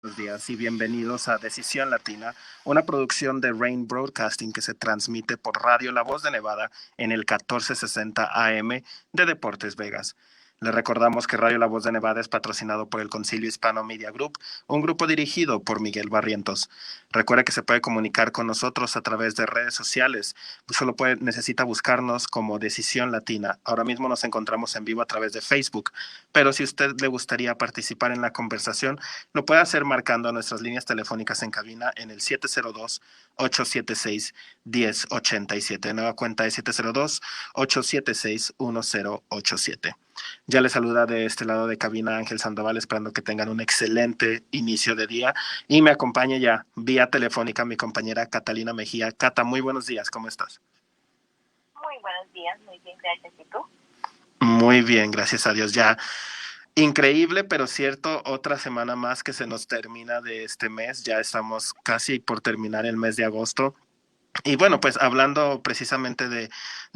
Buenos días y bienvenidos a Decisión Latina, una producción de Rain Broadcasting que se transmite por Radio La Voz de Nevada en el 1460 AM de Deportes Vegas. Le recordamos que Radio La Voz de Nevada es patrocinado por el Concilio Hispano Media Group, un grupo dirigido por Miguel Barrientos. Recuerde que se puede comunicar con nosotros a través de redes sociales. Necesita buscarnos como Decisión Latina. Ahora mismo nos encontramos en vivo a través de Facebook, pero si usted le gustaría participar en la conversación, lo puede hacer marcando nuestras líneas telefónicas en cabina en el 702-876-1087. Nueva cuenta es 702-876-1087. Ya les saluda de este lado de cabina Ángel Sandoval, esperando que tengan un excelente inicio de día. Y me acompaña ya vía telefónica mi compañera Catalina Mejía. Cata, muy buenos días, ¿cómo estás? Muy buenos días, muy bien, gracias. ¿Y tú? Muy bien, gracias a Dios. Ya increíble, pero cierto, otra semana más que se nos termina de este mes. Ya estamos casi por terminar el mes de agosto. Y bueno, pues hablando precisamente de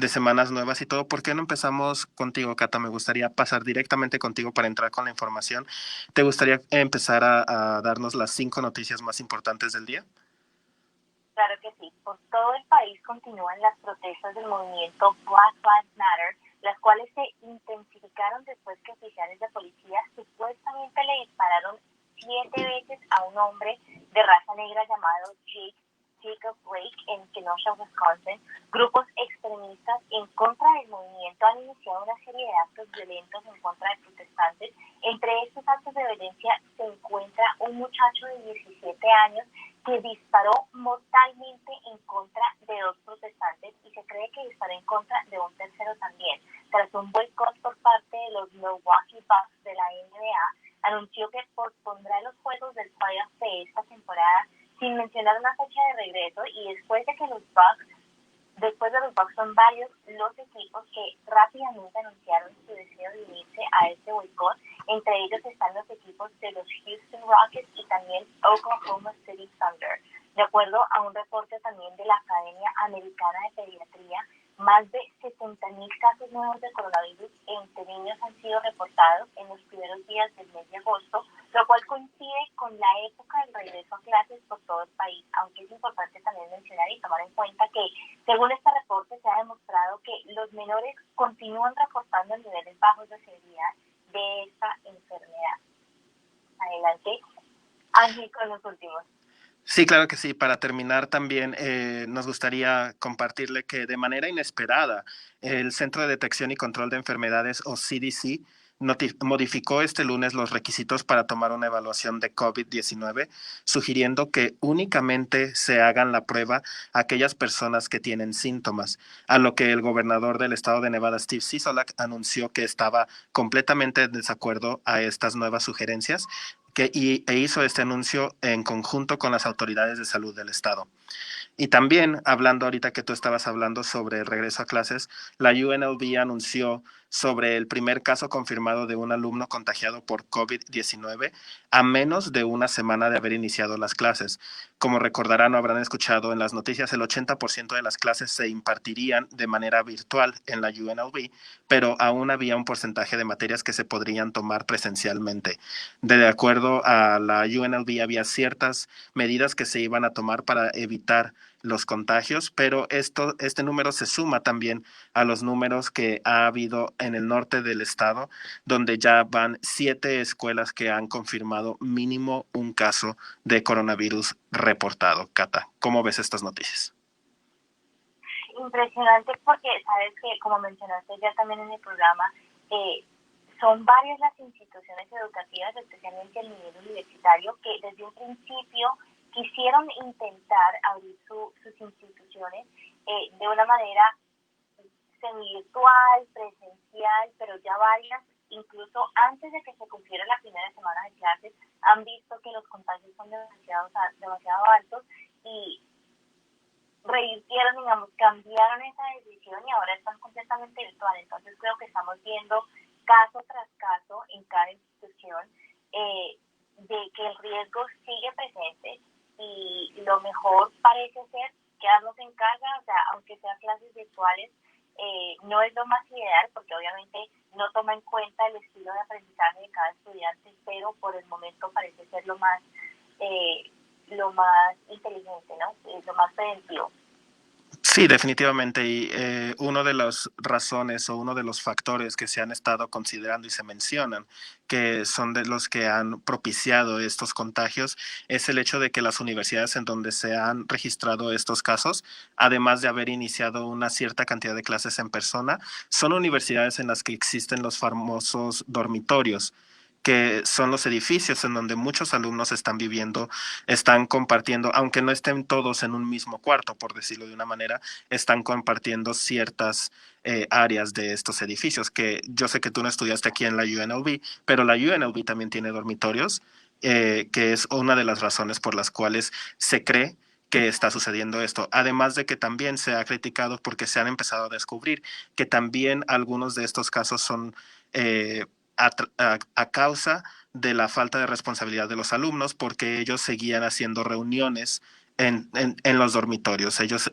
semanas nuevas y todo, ¿por qué no empezamos contigo, Cata? Me gustaría pasar directamente contigo para entrar con la información. ¿Te gustaría empezar a darnos las 5 noticias más importantes del día? Claro que sí. Por todo el país continúan las protestas del movimiento Black Lives Matter, las cuales se intensificaron después que oficiales de policía supuestamente le dispararon 7 veces a un hombre de raza negra llamado Jacob Blake en Kenosha, Wisconsin. Grupos extremistas en contra del movimiento han iniciado una serie de actos violentos en contra de protestantes. Entre estos actos de violencia se encuentra un muchacho de 17 años que disparó mortalmente en contra de 2 protestantes y se cree que disparó en contra de un tercero también. Tras un boicot por parte de los Milwaukee Bucks de la NBA, anunció que pospondrá los juegos del playoff de esta temporada sin mencionar una fecha de regreso, y después de los Bucks son varios los equipos que rápidamente anunciaron su deseo de unirse a este boicot. Entre ellos están los equipos de los Houston Rockets y también Oklahoma City Thunder. De acuerdo a un reporte también de la Academia Americana de Pediatría, más de 70,000 casos nuevos de coronavirus entre niños han sido reportados en los primeros días del mes de agosto, lo cual coincide con la época del regreso a clases por todo el país, aunque es importante también mencionar y tomar en cuenta que, según este reporte, se ha demostrado que los menores continúan reportando niveles bajos de severidad de esta enfermedad. Adelante, Ángel, con los últimos. Sí, claro que sí. Para terminar también nos gustaría compartirle que de manera inesperada el Centro de Detección y Control de Enfermedades o CDC modificó este lunes los requisitos para tomar una evaluación de COVID-19, sugiriendo que únicamente se hagan la prueba a aquellas personas que tienen síntomas, a lo que el gobernador del estado de Nevada, Steve Sisolak, anunció que estaba completamente en desacuerdo a estas nuevas sugerencias e hizo este anuncio en conjunto con las autoridades de salud del estado. Y también, hablando ahorita que tú estabas hablando sobre el regreso a clases, la UNLV anunció sobre el primer caso confirmado de un alumno contagiado por COVID-19 a menos de una semana de haber iniciado las clases. Como recordarán o habrán escuchado en las noticias, el 80% de las clases se impartirían de manera virtual en la UNLV, pero aún había un porcentaje de materias que se podrían tomar presencialmente. De acuerdo a la UNLV, había ciertas medidas que se iban a tomar para evitar los contagios, pero este número se suma también a los números que ha habido en el norte del estado, donde ya van 7 escuelas que han confirmado mínimo un caso de coronavirus reportado. Cata, ¿cómo ves estas noticias? Impresionante, porque sabes que, como mencionaste ya también en el programa, son varias las instituciones educativas, especialmente el nivel universitario, que desde un principio quisieron intentar abrir sus instituciones de una manera semi-virtual, presencial, pero ya varias, incluso antes de que se cumpliera la primera semana de clases, han visto que los contagios son demasiado altos y revirtieron, digamos, cambiaron esa decisión y ahora están completamente virtual. Entonces creo que estamos viendo caso tras caso en cada institución de que el riesgo sigue presente, y lo mejor parece ser quedarnos en casa, o sea, aunque sean clases virtuales, no es lo más ideal porque obviamente no toma en cuenta el estilo de aprendizaje de cada estudiante, pero por el momento parece ser lo más lo más inteligente, ¿no? Lo más preventivo. Sí, definitivamente. Y una de las razones o uno de los factores que se han estado considerando y se mencionan, que son de los que han propiciado estos contagios, es el hecho de que las universidades en donde se han registrado estos casos, además de haber iniciado una cierta cantidad de clases en persona, son universidades en las que existen los famosos dormitorios, que son los edificios en donde muchos alumnos están viviendo, están compartiendo, aunque no estén todos en un mismo cuarto, por decirlo de una manera, están compartiendo ciertas áreas de estos edificios, que yo sé que tú no estudiaste aquí en la UNLV, pero la UNLV también tiene dormitorios, que es una de las razones por las cuales se cree que está sucediendo esto. Además de que también se ha criticado porque se han empezado a descubrir que también algunos de estos casos son eh, a causa de la falta de responsabilidad de los alumnos, porque ellos seguían haciendo reuniones en los dormitorios. Ellos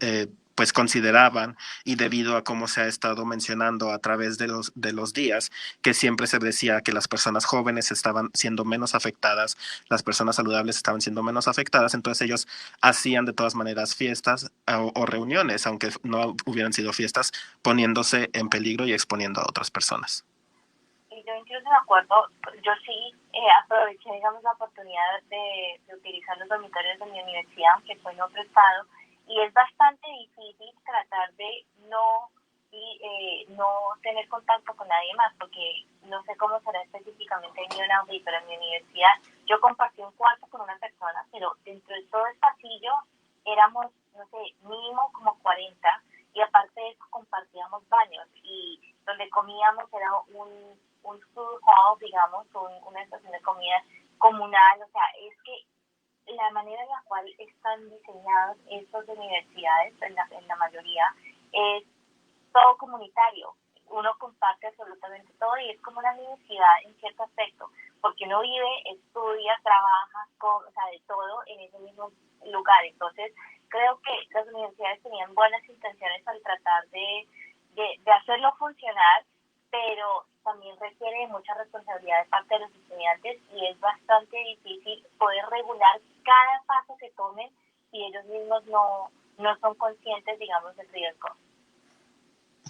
pues consideraban, y debido a cómo se ha estado mencionando a través de los días, que siempre se decía que las personas jóvenes estaban siendo menos afectadas, las personas saludables estaban siendo menos afectadas, entonces ellos hacían de todas maneras fiestas o reuniones, aunque no hubieran sido fiestas, poniéndose en peligro y exponiendo a otras personas. Y yo incluso me acuerdo, yo sí aproveché, digamos, la oportunidad de utilizar los dormitorios de mi universidad, aunque fue en otro estado, y es bastante difícil tratar de no tener contacto con nadie más, porque no sé cómo será específicamente en UNLV, pero en mi universidad yo compartí un cuarto con una persona, pero dentro de todo el pasillo éramos, no sé, mínimo como 40, y aparte de eso compartíamos baños, y donde comíamos era un food hall, digamos, una estación de comida comunal. O sea, es que la manera en la cual están diseñadas estas universidades, en la mayoría, es todo comunitario. Uno comparte absolutamente todo y es como una universidad en cierto aspecto, porque uno vive, estudia, trabaja, o sea, de todo en ese mismo lugar. Entonces, creo que las universidades tenían buenas intenciones al tratar de hacerlo funcionar, pero también requiere mucha responsabilidad de parte de los estudiantes y es bastante difícil poder regular cada paso que tomen si ellos mismos no son conscientes, digamos, del riesgo.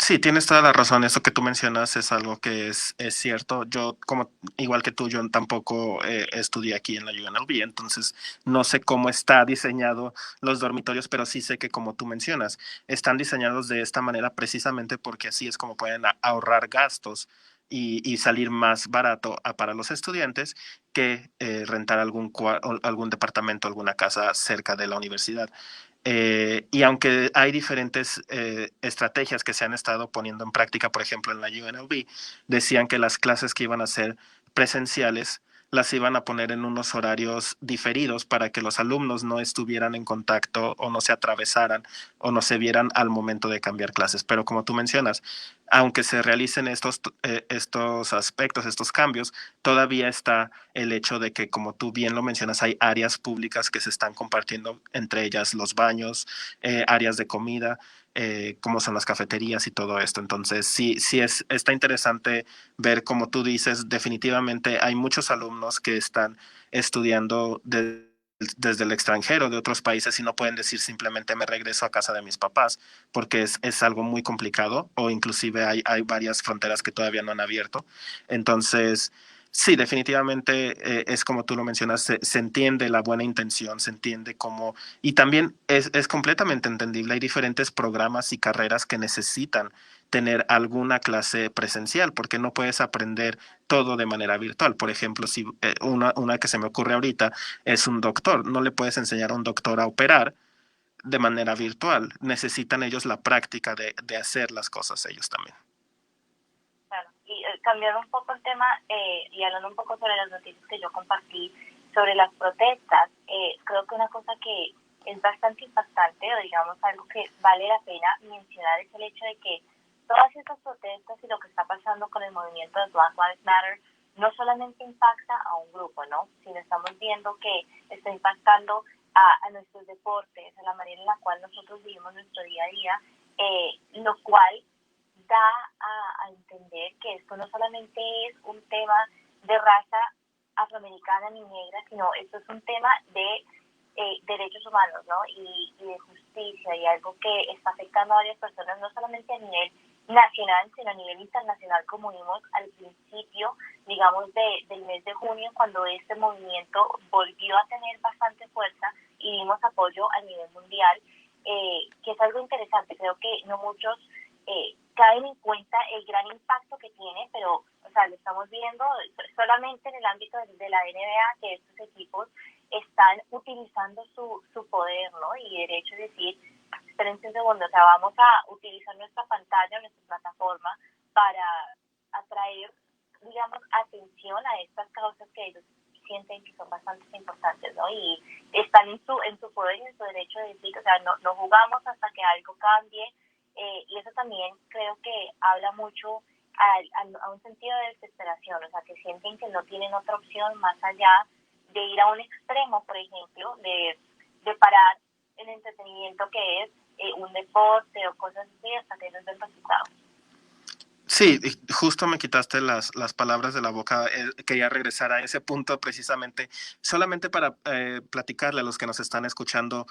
Sí, tienes toda la razón. Eso que tú mencionas es algo que es cierto. Yo, como igual que tú, yo tampoco estudié aquí en la UNLV, entonces no sé cómo está diseñado los dormitorios, pero sí sé que como tú mencionas, están diseñados de esta manera precisamente porque así es como pueden ahorrar gastos y salir más barato para los estudiantes que rentar algún departamento, alguna casa cerca de la universidad. Y aunque hay diferentes estrategias que se han estado poniendo en práctica, por ejemplo, en la UNLV, decían que las clases que iban a ser presenciales las iban a poner en unos horarios diferidos para que los alumnos no estuvieran en contacto o no se atravesaran o no se vieran al momento de cambiar clases. Pero como tú mencionas, aunque se realicen estos aspectos, estos cambios, todavía está el hecho de que, como tú bien lo mencionas, hay áreas públicas que se están compartiendo, entre ellas los baños, áreas de comida, como son las cafeterías y todo esto. Entonces, sí está interesante ver, como tú dices, definitivamente hay muchos alumnos que están estudiando desde el extranjero, de otros países, y no pueden decir simplemente me regreso a casa de mis papás, porque es algo muy complicado, o inclusive hay varias fronteras que todavía no han abierto. Entonces, sí, definitivamente es como tú lo mencionas, se entiende la buena intención, se entiende cómo, y también es completamente entendible, hay diferentes programas y carreras que necesitan tener alguna clase presencial, porque no puedes aprender todo de manera virtual. Por ejemplo, si una que se me ocurre ahorita es un doctor, no le puedes enseñar a un doctor a operar de manera virtual, necesitan ellos la práctica de hacer las cosas ellos también. Claro. Y cambiando un poco el tema y hablando un poco sobre las noticias que yo compartí sobre las protestas, creo que una cosa que es bastante impactante, o digamos algo que vale la pena mencionar, es el hecho de que todas estas protestas y lo que está pasando con el movimiento de Black Lives Matter no solamente impacta a un grupo, ¿no? Sino estamos viendo que está impactando a nuestros deportes, a la manera en la cual nosotros vivimos nuestro día a día, lo cual da a entender que esto no solamente es un tema de raza afroamericana ni negra, sino esto es un tema de derechos humanos, ¿no? Y de justicia, y algo que está afectando a varias personas, no solamente a nivel nacional, sino a nivel internacional, como vimos al principio, digamos, del mes de junio, cuando este movimiento volvió a tener bastante fuerza y vimos apoyo a nivel mundial, que es algo interesante. Creo que no muchos caen en cuenta el gran impacto que tiene, pero, o sea, lo estamos viendo solamente en el ámbito de la NBA, que estos equipos están utilizando su poder, ¿no? Y derecho es decir, espérense un segundo, o sea, vamos a utilizar nuestra pantalla, nuestra plataforma para atraer, digamos, atención a estas causas que ellos sienten que son bastante importantes, ¿no? Y están en su poder y en su derecho de decir, o sea, no jugamos hasta que algo cambie, y eso también creo que habla mucho a un sentido de desesperación, o sea, que sienten que no tienen otra opción más allá de ir a un extremo, por ejemplo, de parar el entretenimiento que es un deporte o cosas así hasta que ellos ven resultados. Sí, justo me quitaste las palabras de la boca. Quería regresar a ese punto precisamente, solamente para platicarle a los que nos están escuchando.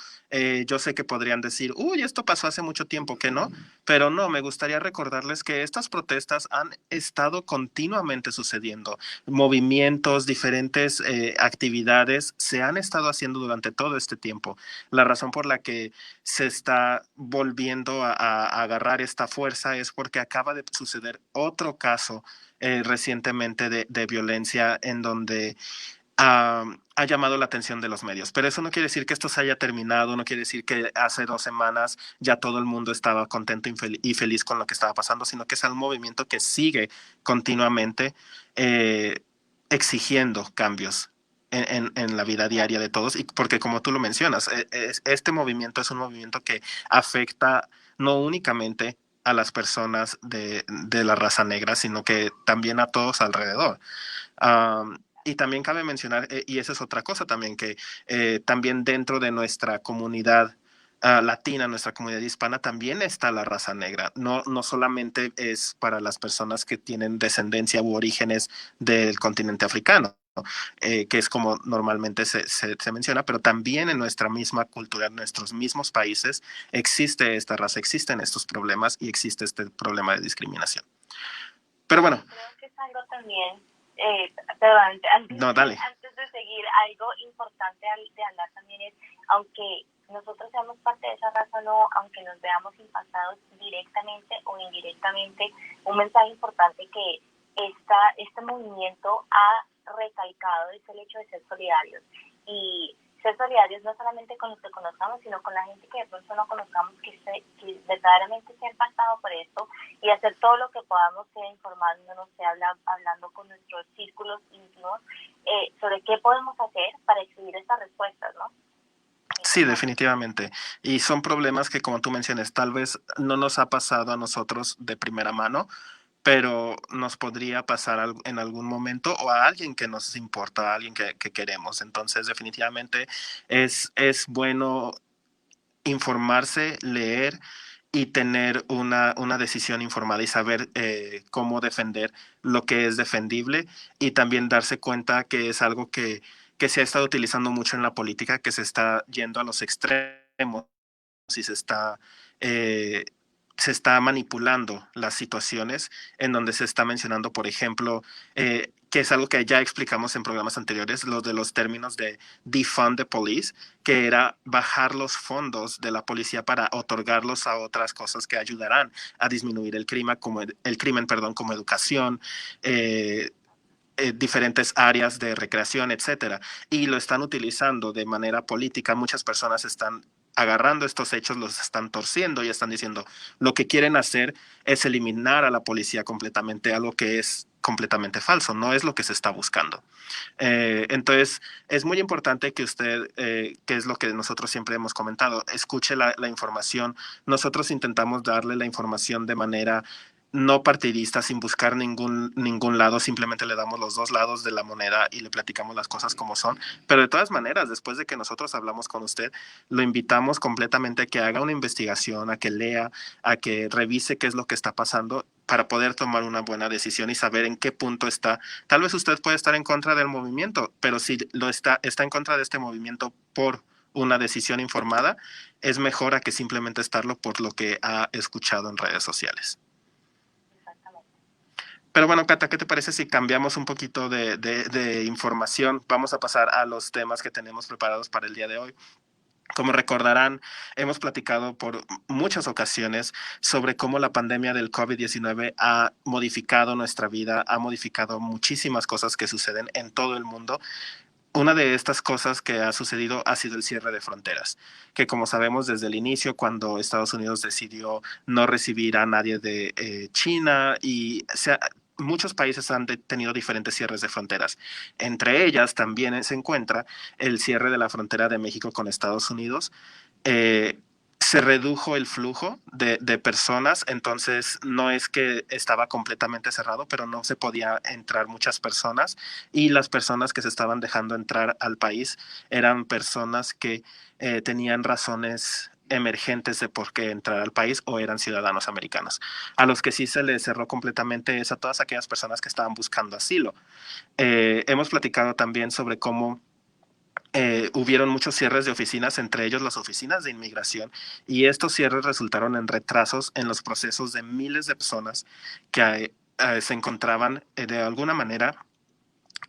Yo sé que podrían decir, uy, esto pasó hace mucho tiempo, que no, pero no, me gustaría recordarles que estas protestas han estado continuamente sucediendo. Movimientos, diferentes actividades se han estado haciendo durante todo este tiempo. La razón por la que se está volviendo a agarrar esta fuerza es porque acaba de suceder otro caso recientemente de violencia en donde ha llamado la atención de los medios. Pero eso no quiere decir que esto se haya terminado, no quiere decir que hace 2 semanas ya todo el mundo estaba contento y feliz con lo que estaba pasando, sino que es un movimiento que sigue continuamente exigiendo cambios en la vida diaria de todos, y porque como tú lo mencionas, este movimiento es un movimiento que afecta no únicamente a las personas de la raza negra, sino que también a todos alrededor. Y también cabe mencionar, y esa es otra cosa también, que también dentro de nuestra comunidad latina, nuestra comunidad hispana, también está la raza negra. No solamente es para las personas que tienen descendencia u orígenes del continente africano, que es como normalmente se menciona, pero también en nuestra misma cultura, en nuestros mismos países, existe esta raza, existen estos problemas y existe este problema de discriminación. Pero bueno. Creo que es algo también, perdón, No, dale. antes de seguir, algo importante de hablar también es, aunque nosotros seamos parte de esa raza o no, aunque nos veamos impactados directamente o indirectamente, un mensaje importante que este movimiento ha recalcado es el hecho de ser solidarios. Y ser solidarios no solamente con los que conozcamos, sino con la gente que de pronto no conozcamos, que verdaderamente se ha impactado por esto, y hacer todo lo que podamos, sea informándonos, sea hablando con nuestros círculos íntimos, sobre qué podemos hacer para exhibir estas respuestas, ¿no? Sí, definitivamente. Y son problemas que, como tú mencionas, tal vez no nos ha pasado a nosotros de primera mano, pero nos podría pasar en algún momento o a alguien que nos importa, a alguien que queremos. Entonces, definitivamente es bueno informarse, leer y tener una decisión informada y saber cómo defender lo que es defendible, y también darse cuenta que es algo que se ha estado utilizando mucho en la política, que se está yendo a los extremos y eh, se está manipulando las situaciones, en donde se está mencionando, por ejemplo, que es algo que ya explicamos en programas anteriores, lo de los términos de defund the police, que era bajar los fondos de la policía para otorgarlos a otras cosas que ayudarán a disminuir el crimen, perdón, como educación, diferentes áreas de recreación, etcétera, y lo están utilizando de manera política. Muchas personas están agarrando estos hechos, los están torciendo y están diciendo lo que quieren hacer es eliminar a la policía completamente, algo que es completamente falso, no es lo que se está buscando. Entonces, es muy importante que usted, que es lo que nosotros siempre hemos comentado, escuche la información. Nosotros intentamos darle la información de manera no partidista, sin buscar ningún lado, simplemente le damos los dos lados de la moneda y le platicamos las cosas como son. Pero de todas maneras, después de que nosotros hablamos con usted, lo invitamos completamente a que haga una investigación, a que lea, a que revise qué es lo que está pasando para poder tomar una buena decisión y saber en qué punto está. Tal vez usted puede estar en contra del movimiento, pero si está en contra de este movimiento por una decisión informada, es mejor a que simplemente estarlo por lo que ha escuchado en redes sociales. Exactamente. Pero bueno, Cata, ¿qué te parece si cambiamos un poquito de información? Vamos a pasar a los temas que tenemos preparados para el día de hoy. Como recordarán, hemos platicado por muchas ocasiones sobre cómo la pandemia del COVID-19 ha modificado nuestra vida, ha modificado muchísimas cosas que suceden en todo el mundo. Una de estas cosas que ha sucedido ha sido el cierre de fronteras, que como sabemos desde el inicio, cuando Estados Unidos decidió no recibir a nadie de China y muchos países han tenido diferentes cierres de fronteras. Entre ellas también se encuentra el cierre de la frontera de México con Estados Unidos. eh, Se redujo el flujo de personas, entonces no es que estaba completamente cerrado, pero no se podía entrar muchas personas y las personas que se estaban dejando entrar al país eran personas que tenían razones emergentes de por qué entrar al país o eran ciudadanos americanos. A los que sí se les cerró completamente es a todas aquellas personas que estaban buscando asilo. Hemos platicado también sobre cómo hubieron muchos cierres de oficinas, entre ellos las oficinas de inmigración, y estos cierres resultaron en retrasos en los procesos de miles de personas que se encontraban de alguna manera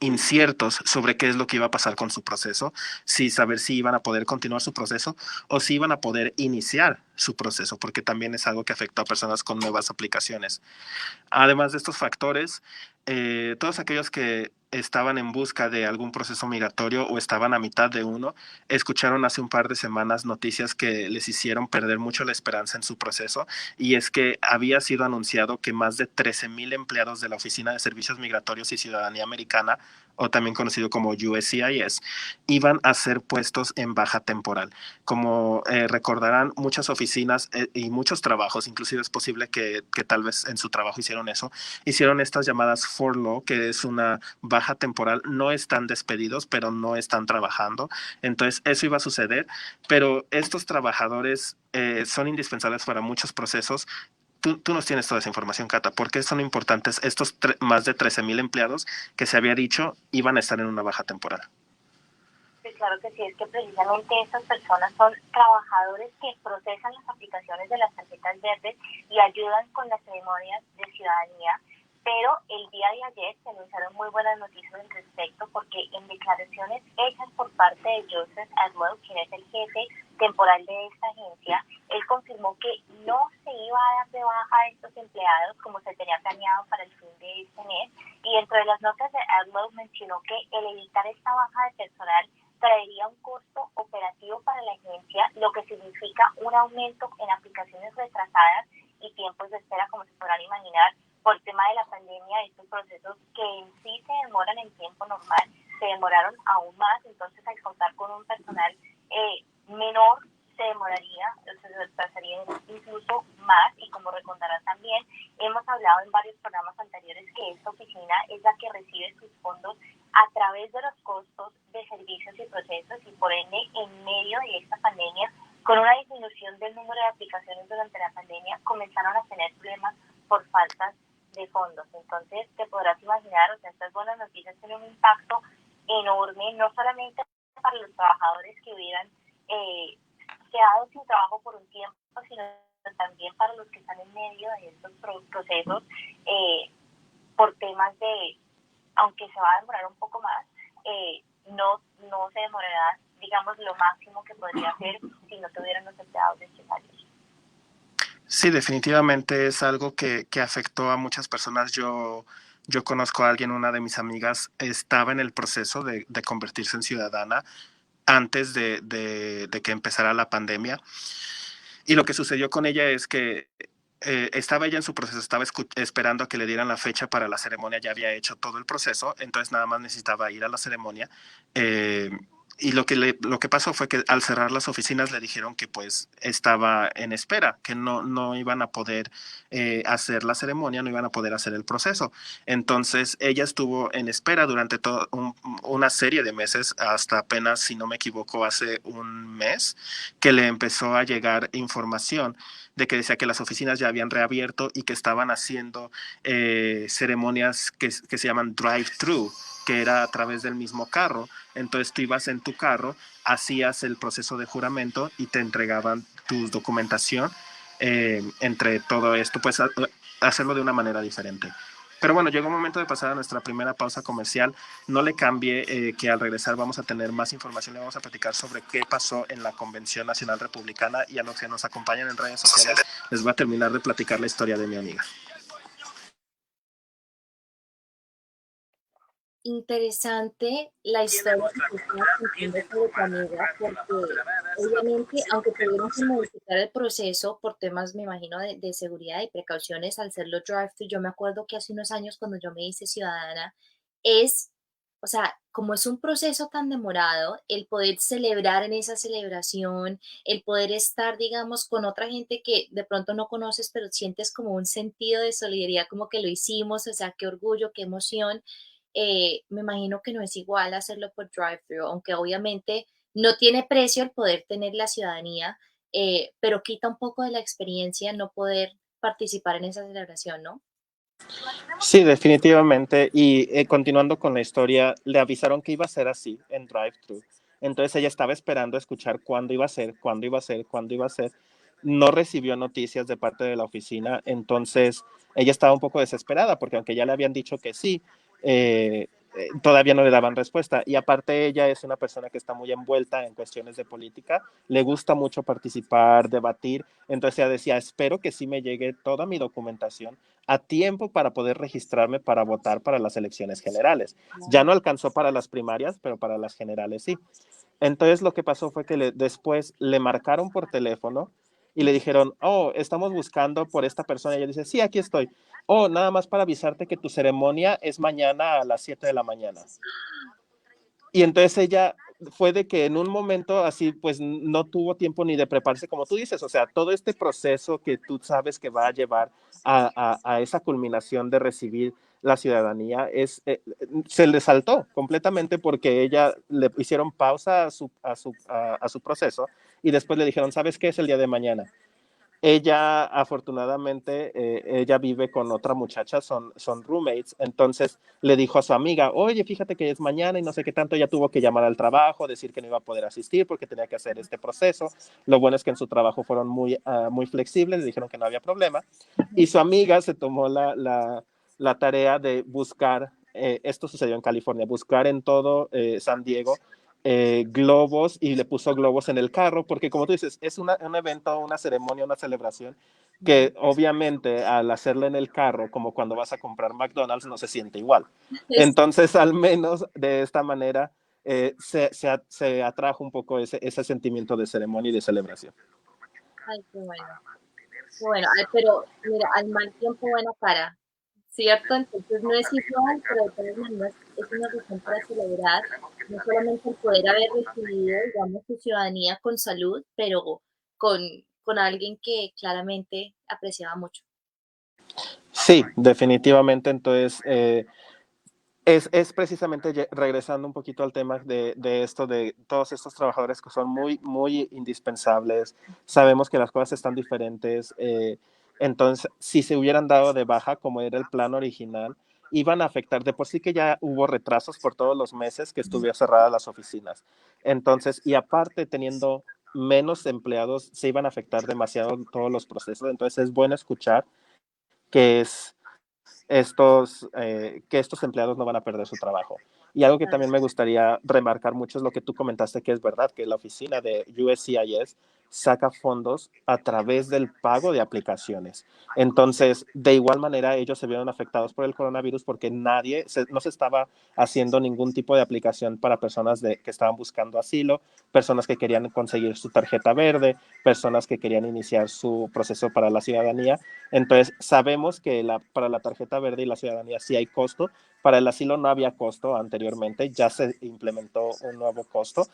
inciertos sobre qué es lo que iba a pasar con su proceso, si saber si iban a poder continuar su proceso o si iban a poder iniciar su proceso, porque también es algo que afectó a personas con nuevas aplicaciones. Además de estos factores, todos aquellos que estaban en busca de algún proceso migratorio o estaban a mitad de uno, escucharon hace un par de semanas noticias que les hicieron perder mucho la esperanza en su proceso, y es que había sido anunciado que más de 13,000 empleados de la Oficina de Servicios Migratorios y Ciudadanía Americana, o también conocido como USCIS, iban a ser puestos en baja temporal. Como recordarán, muchas oficinas y muchos trabajos, inclusive es posible que tal vez en su trabajo hicieron eso, hicieron estas llamadas furlough, que es una baja temporal. No están despedidos, pero no están trabajando. Entonces, eso iba a suceder, pero estos trabajadores son indispensables para muchos procesos. Tú nos tienes toda esa información, Cata. ¿Por qué son importantes estos más de 13,000 empleados que se había dicho iban a estar en una baja temporal? Sí, claro que sí, es que precisamente estas personas son trabajadores que procesan las aplicaciones de las tarjetas verdes y ayudan con las ceremonias de ciudadanía, pero el día de ayer se anunciaron muy buenas noticias al respecto, porque en declaraciones hechas por parte de Joseph Adwell, quien es el jefe temporal de esta agencia, él confirmó que no se iba a dar de baja a estos empleados como se tenía planeado para el fin de este mes, y dentro de las notas de Adwell mencionó que el evitar esta baja de personal traería un costo operativo para la agencia, lo que significa un aumento en aplicaciones retrasadas y tiempos de espera, como se podrán imaginar, por el tema de la pandemia. Estos procesos que en sí se demoran en tiempo normal, se demoraron aún más. Entonces, al contar con un personal menor, se demoraría, se retrasaría incluso más. Y como recordarán también, hemos hablado en varios programas anteriores que esta oficina es la que recibe sus fondos a través de los costos de servicios y procesos, y por ende, en medio de esta pandemia, con una disminución del número de aplicaciones durante la pandemia, comenzaron a tener problemas por faltas de fondos. Entonces, te podrás imaginar, o sea, estas buenas noticias tienen un impacto enorme, no solamente para los trabajadores que hubieran quedado sin trabajo por un tiempo, sino también para los que están en medio de estos procesos, por temas de, aunque se va a demorar un poco más, no se demorará, digamos, lo máximo que podría ser si no tuvieran los empleados necesarios. Sí, definitivamente es algo que afectó a muchas personas. Yo conozco a alguien, una de mis amigas, estaba en el proceso de convertirse en ciudadana antes de que empezara la pandemia. Y lo que sucedió con ella es que estaba ella en su proceso, estaba esperando a que le dieran la fecha para la ceremonia, ya había hecho todo el proceso, entonces nada más necesitaba ir a la ceremonia. eh, y lo que pasó fue que al cerrar las oficinas le dijeron que pues estaba en espera, que no iban a poder hacer la ceremonia, no iban a poder hacer el proceso. Entonces ella estuvo en espera durante una serie de meses, hasta apenas, si no me equivoco, hace un mes, que le empezó a llegar información de que decía que las oficinas ya habían reabierto y que estaban haciendo ceremonias que se llaman drive-thru, que era a través del mismo carro. Entonces tú ibas en tu carro, hacías el proceso de juramento y te entregaban tu documentación. Entre todo esto, pues hacerlo de una manera diferente. Pero bueno, llegó un momento de pasar a nuestra primera pausa comercial. No le cambie, que al regresar vamos a tener más información. Le vamos a platicar sobre qué pasó en la Convención Nacional Republicana, y a los que nos acompañan en redes sociales les voy a terminar de platicar la historia de mi amiga. Interesante la historia que tú estabas contando sobre tu amiga, porque obviamente, aunque tuvieron que modificar el proceso por temas, me imagino, de seguridad y precauciones al hacerlo drive-thru, yo me acuerdo que hace unos años cuando yo me hice ciudadana, es, o sea, como es un proceso tan demorado, el poder celebrar en esa celebración, el poder estar, digamos, con otra gente que de pronto no conoces, pero sientes como un sentido de solidaridad, como que lo hicimos, o sea, qué orgullo, qué emoción. Me imagino que no es igual hacerlo por drive-thru, aunque obviamente no tiene precio el poder tener la ciudadanía, pero quita un poco de la experiencia no poder participar en esa celebración, ¿no? Sí, definitivamente. Y continuando con la historia, le avisaron que iba a ser así en drive-thru. Entonces ella estaba esperando escuchar cuándo iba a ser, cuándo iba a ser, cuándo iba a ser. No recibió noticias de parte de la oficina, entonces ella estaba un poco desesperada porque aunque ya le habían dicho que sí, todavía no le daban respuesta. Y aparte ella es una persona que está muy envuelta en cuestiones de política, le gusta mucho participar, debatir, entonces ella decía, espero que sí me llegue toda mi documentación a tiempo para poder registrarme para votar para las elecciones generales. Ya no alcanzó para las primarias, pero para las generales sí. Entonces lo que pasó fue que después le marcaron por teléfono y le dijeron, oh, estamos buscando por esta persona. Y ella dice, sí, aquí estoy. Oh, nada más para avisarte que tu ceremonia es mañana a las 7 de la mañana. Y entonces ella fue de que en un momento así, pues no tuvo tiempo ni de prepararse, como tú dices, o sea, todo este proceso que tú sabes que va a llevar a esa culminación de recibir la ciudadanía, se le saltó completamente porque ella le hicieron pausa a su proceso y después le dijeron, ¿sabes qué es el día de mañana? Ella, afortunadamente, ella vive con otra muchacha, son roommates, entonces le dijo a su amiga, oye, fíjate que es mañana y no sé qué tanto, ella tuvo que llamar al trabajo, decir que no iba a poder asistir porque tenía que hacer este proceso. Lo bueno es que en su trabajo fueron muy flexibles, le dijeron que no había problema, y su amiga se tomó la tarea de buscar, esto sucedió en California, buscar en todo San Diego globos, y le puso globos en el carro, porque como tú dices, es un evento, una ceremonia, una celebración que obviamente al hacerlo en el carro, como cuando vas a comprar McDonald's, no se siente igual. Entonces, al menos de esta manera, se atrajo un poco ese sentimiento de ceremonia y de celebración. Ay, qué bueno. Qué bueno, ay, pero mira, al mal tiempo buena cara, ¿cierto? Entonces no es igual, pero de todas maneras es una razón para celebrar, no solamente el poder haber recibido, digamos, su ciudadanía con salud, pero con, con alguien que claramente apreciaba mucho. Sí, definitivamente. Entonces, es precisamente regresando un poquito al tema de esto, de todos estos trabajadores que son muy indispensables. Sabemos que las cosas están diferentes. Entonces, si se hubieran dado de baja, como era el plan original, iban a afectar. De por sí que ya hubo retrasos por todos los meses que estuvieron cerradas las oficinas. Entonces, y aparte teniendo menos empleados, se iban a afectar demasiado todos los procesos. Entonces, es bueno escuchar que que estos empleados no van a perder su trabajo. Y algo que también me gustaría remarcar mucho es lo que tú comentaste, que es verdad, que la oficina de USCIS saca fondos a través del pago de aplicaciones. Entonces, de igual manera, ellos se vieron afectados por el coronavirus porque no se estaba haciendo ningún tipo de aplicación para personas que estaban buscando asilo, personas que querían conseguir su tarjeta verde, personas que querían iniciar su proceso para la ciudadanía. Entonces, sabemos que para la tarjeta verde y la ciudadanía sí hay costo. Para el asilo no había costo anteriormente, ya se implementó un nuevo costo.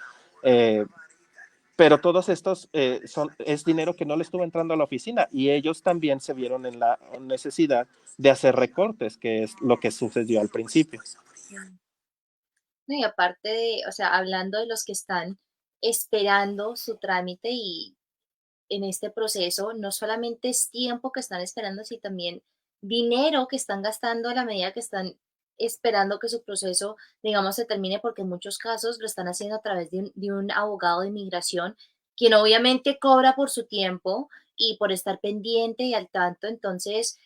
Pero todos estos es dinero que no le estuvo entrando a la oficina y ellos también se vieron en la necesidad de hacer recortes, que es lo que sucedió al principio. Mm. No, y aparte de, o sea, hablando de los que están esperando su trámite y en este proceso, no solamente es tiempo que están esperando, sino también dinero que están gastando a la medida que están esperando que su proceso, digamos, se termine, porque en muchos casos lo están haciendo a través de un abogado de inmigración, quien obviamente cobra por su tiempo y por estar pendiente y al tanto. Entonces,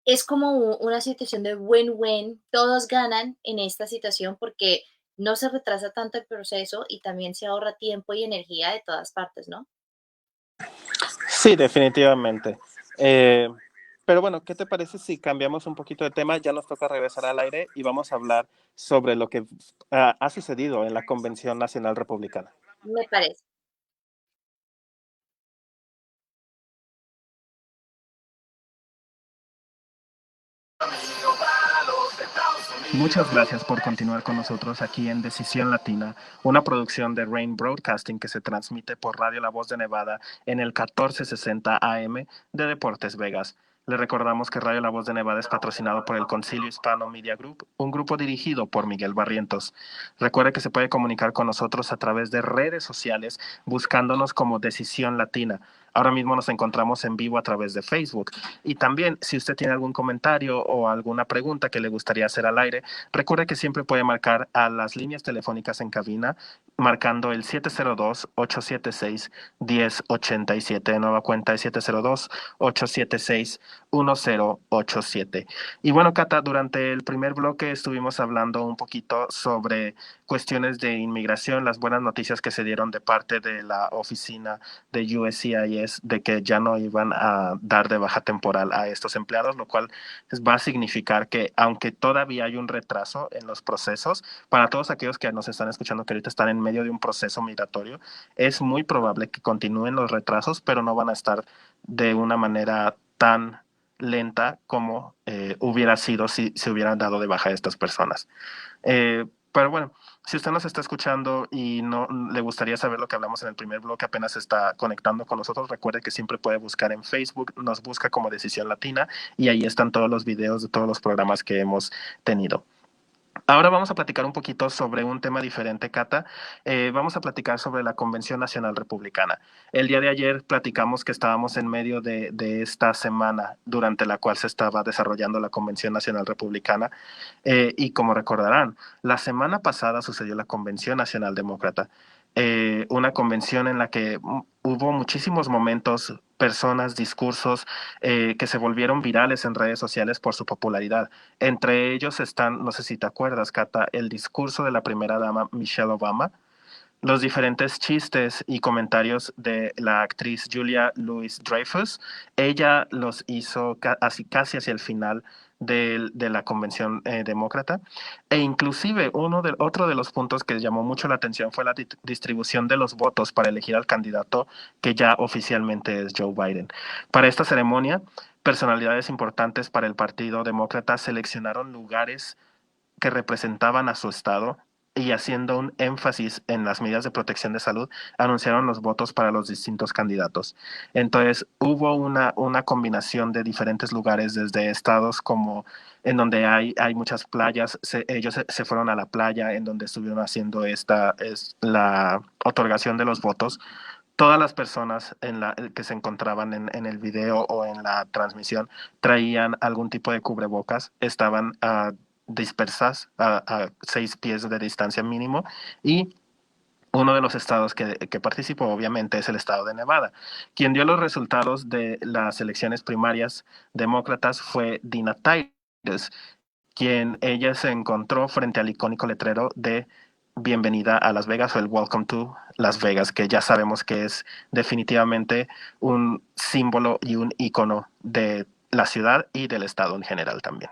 es como una situación de win-win, todos ganan en esta situación porque no se retrasa tanto el proceso y también se ahorra tiempo y energía de todas partes, ¿no? Sí, definitivamente. Eh, pero bueno, ¿qué te parece si cambiamos un poquito de tema? Ya nos toca regresar al aire y vamos a hablar sobre lo que ha sucedido en la Convención Nacional Republicana. Me parece. Muchas gracias por continuar con nosotros aquí en Decisión Latina, una producción de Rain Broadcasting que se transmite por Radio La Voz de Nevada en el 1460 AM de Deportes Vegas. Le recordamos que Radio La Voz de Nevada es patrocinado por el Concilio Hispano Media Group, un grupo dirigido por Miguel Barrientos. Recuerde que se puede comunicar con nosotros a través de redes sociales buscándonos como Decisión Latina. Ahora mismo nos encontramos en vivo a través de Facebook. Y también, si usted tiene algún comentario o alguna pregunta que le gustaría hacer al aire, recuerde que siempre puede marcar a las líneas telefónicas en cabina, marcando el 702-876-1087. De nueva cuenta es 702-876-1087. Y bueno, Cata, durante el primer bloque estuvimos hablando un poquito sobre cuestiones de inmigración, las buenas noticias que se dieron de parte de la oficina de USCIS de que ya no iban a dar de baja temporal a estos empleados, lo cual va a significar que aunque todavía hay un retraso en los procesos, para todos aquellos que nos están escuchando que ahorita están en medio de un proceso migratorio, es muy probable que continúen los retrasos, pero no van a estar de una manera tan lenta como hubiera sido si se hubieran dado de baja a estas personas. Pero bueno, si usted nos está escuchando y no le gustaría saber lo que hablamos en el primer bloque, apenas se está conectando con nosotros, recuerde que siempre puede buscar en Facebook, nos busca como Decisión Latina y ahí están todos los videos de todos los programas que hemos tenido. Ahora vamos a platicar un poquito sobre un tema diferente, Cata. Vamos a platicar sobre la Convención Nacional Republicana. El día de ayer platicamos que estábamos en medio de esta semana durante la cual se estaba desarrollando la Convención Nacional Republicana. Y como recordarán, la semana pasada sucedió la Convención Nacional Demócrata. Una convención en la que hubo muchísimos momentos, personas, discursos que se volvieron virales en redes sociales por su popularidad. Entre ellos están, no sé si te acuerdas, Cata, el discurso de la primera dama Michelle Obama, los diferentes chistes y comentarios de la actriz Julia Louis-Dreyfus. Ella los hizo casi hacia el final de la convención demócrata. E inclusive otro de los puntos que llamó mucho la atención fue la distribución de los votos para elegir al candidato que ya oficialmente es Joe Biden. Para esta ceremonia, personalidades importantes para el Partido Demócrata seleccionaron lugares que representaban a su estado y haciendo un énfasis en las medidas de protección de salud, anunciaron los votos para los distintos candidatos. Entonces, hubo una combinación de diferentes lugares, desde estados como en donde hay muchas playas, ellos se fueron a la playa en donde estuvieron haciendo la otorgación de los votos. Todas las personas que se encontraban en el video o en la transmisión traían algún tipo de cubrebocas, estaban dispersas a 6 pies de distancia mínimo y uno de los estados que participó obviamente es el estado de Nevada. Quien dio los resultados de las elecciones primarias demócratas fue Dina Titus, quien ella se encontró frente al icónico letrero de bienvenida a Las Vegas o el Welcome to Las Vegas, que ya sabemos que es definitivamente un símbolo y un icono de la ciudad y del estado en general también.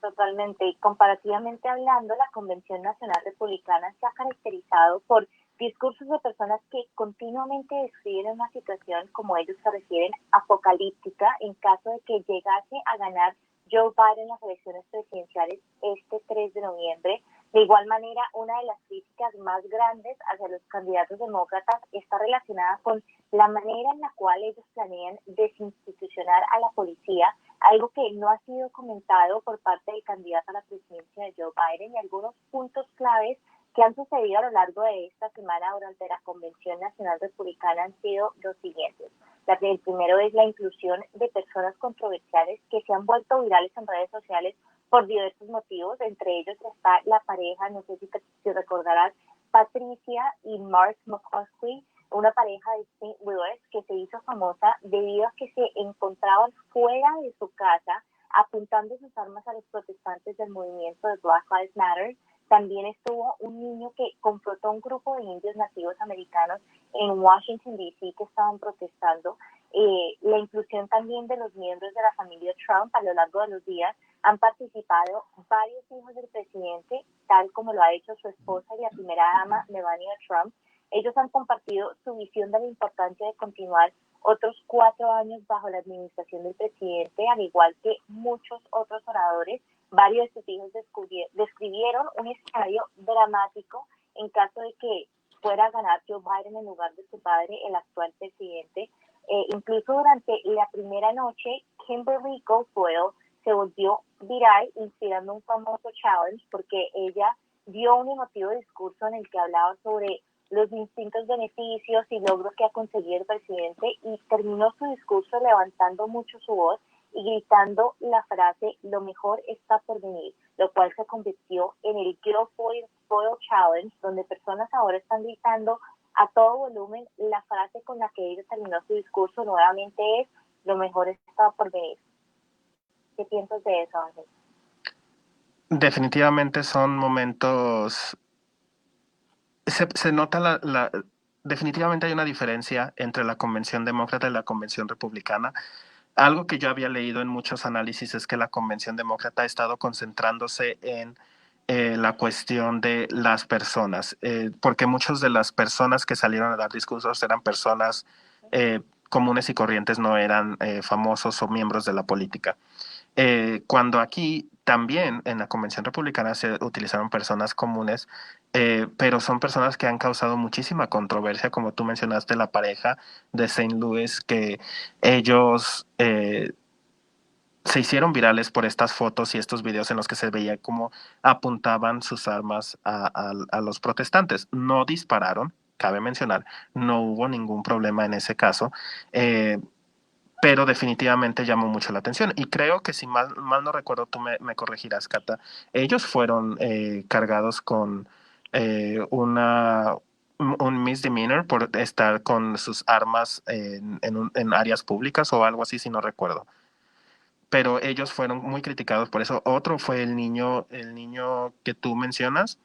Totalmente. Y comparativamente hablando, la Convención Nacional Republicana se ha caracterizado por discursos de personas que continuamente describen una situación, como ellos se refieren, apocalíptica en caso de que llegase a ganar Joe Biden las elecciones presidenciales este 3 de noviembre. De igual manera, una de las críticas más grandes hacia los candidatos demócratas está relacionada con la manera en la cual ellos planean desinstitucionar a la policía, algo que no ha sido comentado por parte del candidato a la presidencia de Joe Biden, y algunos puntos claves que han sucedido a lo largo de esta semana durante la Convención Nacional Republicana han sido los siguientes. El primero es la inclusión de personas controversiales que se han vuelto virales en redes sociales por diversos motivos. Entre ellos está la pareja, no sé si recordarás, Patricia y Mark McCluskey, una pareja de St. Louis que se hizo famosa debido a que se encontraban fuera de su casa apuntando sus armas a los protestantes del movimiento de Black Lives Matter. También estuvo un niño que confrontó a un grupo de indios nativos americanos en Washington, D.C. que estaban protestando. La inclusión también de los miembros de la familia Trump a lo largo de los días. Han participado varios hijos del presidente, tal como lo ha hecho su esposa y la primera dama Melania Trump. Ellos han compartido su visión de la importancia de continuar otros 4 años bajo la administración del presidente, al igual que muchos otros oradores. Varios de sus hijos describieron un escenario dramático en caso de que fuera a ganar Joe Biden en lugar de su padre, el actual presidente. Incluso durante la primera noche, Kimberly Guilfoyle se volvió viral inspirando un famoso challenge porque ella dio un emotivo discurso en el que hablaba sobre los distintos beneficios y logros que ha conseguido el presidente, y terminó su discurso levantando mucho su voz y gritando la frase "lo mejor está por venir", lo cual se convirtió en el Guilfoyle Challenge, donde personas ahora están gritando a todo volumen la frase con la que ella terminó su discurso. Nuevamente es "lo mejor está por venir". ¿Qué piensas de eso, Ángel? Definitivamente son momentos, se nota definitivamente hay una diferencia entre la convención demócrata y la convención republicana. Algo que yo había leído en muchos análisis es que la convención demócrata ha estado concentrándose en la cuestión de las personas, porque muchas de las personas que salieron a dar discursos eran personas comunes y corrientes, no eran famosos o miembros de la política. Cuando aquí también en la Convención Republicana se utilizaron personas comunes, pero son personas que han causado muchísima controversia, como tú mencionaste, la pareja de Saint Louis, que ellos se hicieron virales por estas fotos y estos videos en los que se veía cómo apuntaban sus armas a los protestantes. No dispararon, cabe mencionar, no hubo ningún problema en ese caso. Pero definitivamente llamó mucho la atención. Y creo que si mal no recuerdo, tú me corregirás, Cata, ellos fueron cargados con un misdemeanor por estar con sus armas en áreas públicas o algo así, si no recuerdo. Pero ellos fueron muy criticados por eso. Otro fue el niño que tú mencionas.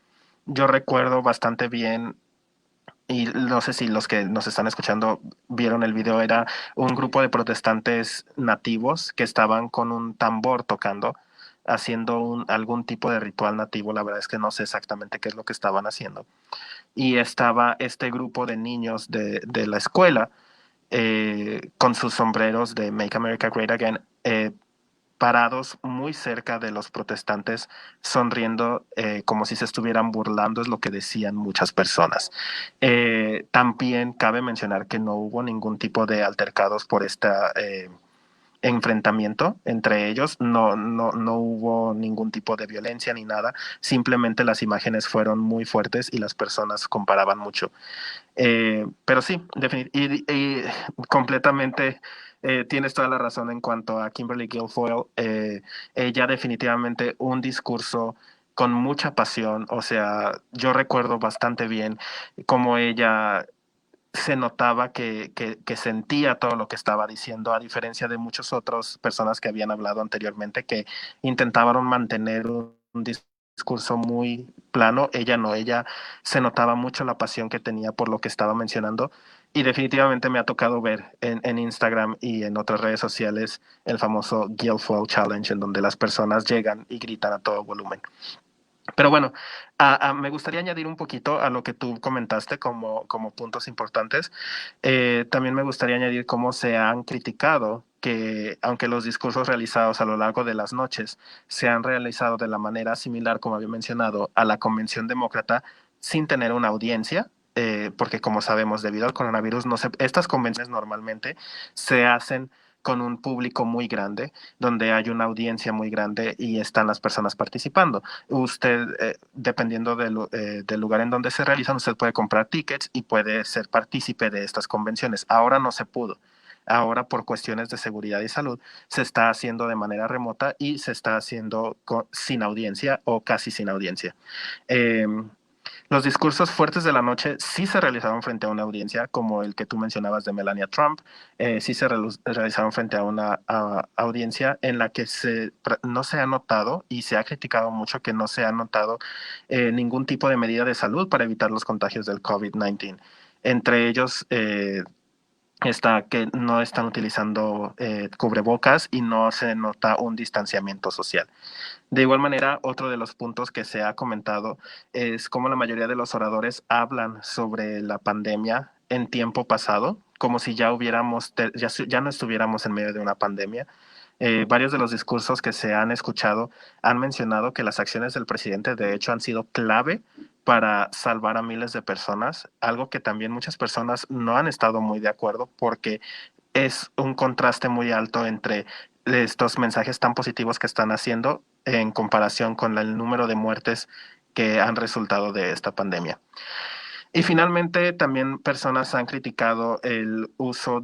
Yo recuerdo bastante bien, y no sé si los que nos están escuchando vieron el video, era un grupo de protestantes nativos que estaban con un tambor tocando, haciendo algún tipo de ritual nativo. La verdad es que no sé exactamente qué es lo que estaban haciendo. Y estaba este grupo de niños de la escuela con sus sombreros de Make America Great Again, parados muy cerca de los protestantes, sonriendo como si se estuvieran burlando, es lo que decían muchas personas. También cabe mencionar que no hubo ningún tipo de altercados por este enfrentamiento entre ellos, no hubo ningún tipo de violencia ni nada, simplemente las imágenes fueron muy fuertes y las personas comparaban mucho. Pero sí, y completamente tienes toda la razón en cuanto a Kimberly Guilfoyle. Ella definitivamente un discurso con mucha pasión. O sea, yo recuerdo bastante bien cómo ella se notaba que sentía todo lo que estaba diciendo, a diferencia de muchas otras personas que habían hablado anteriormente, que intentaban mantener un discurso discurso muy plano, ella no, ella se notaba mucho la pasión que tenía por lo que estaba mencionando y definitivamente me ha tocado ver en Instagram y en otras redes sociales el famoso Guildflow Challenge en donde las personas llegan y gritan a todo volumen. Pero bueno, me gustaría añadir un poquito a lo que tú comentaste como puntos importantes. También me gustaría añadir cómo se han criticado que, aunque los discursos realizados a lo largo de las noches se han realizado de la manera similar, como había mencionado, a la Convención Demócrata, sin tener una audiencia, porque como sabemos, debido al coronavirus, estas convenciones normalmente se hacen con un público muy grande, donde hay una audiencia muy grande y están las personas participando. Usted, dependiendo del lugar en donde se realizan, usted puede comprar tickets y puede ser partícipe de estas convenciones. Ahora no se pudo. Ahora, por cuestiones de seguridad y salud, se está haciendo de manera remota y se está haciendo sin audiencia o casi sin audiencia. Eh, los discursos fuertes de la noche sí se realizaron frente a una audiencia, como el que tú mencionabas de Melania Trump, sí se realizaron frente a una audiencia en la que no se ha notado y se ha criticado mucho que no se ha notado ningún tipo de medida de salud para evitar los contagios del COVID-19. Entre ellos, está que no están utilizando cubrebocas y no se nota un distanciamiento social. De igual manera, otro de los puntos que se ha comentado es cómo la mayoría de los oradores hablan sobre la pandemia en tiempo pasado, como si ya ya no estuviéramos en medio de una pandemia. Varios de los discursos que se han escuchado han mencionado que las acciones del presidente de hecho han sido clave para salvar a miles de personas, algo que también muchas personas no han estado muy de acuerdo porque es un contraste muy alto entre estos mensajes tan positivos que están haciendo en comparación con el número de muertes que han resultado de esta pandemia. Y finalmente, también personas han criticado el uso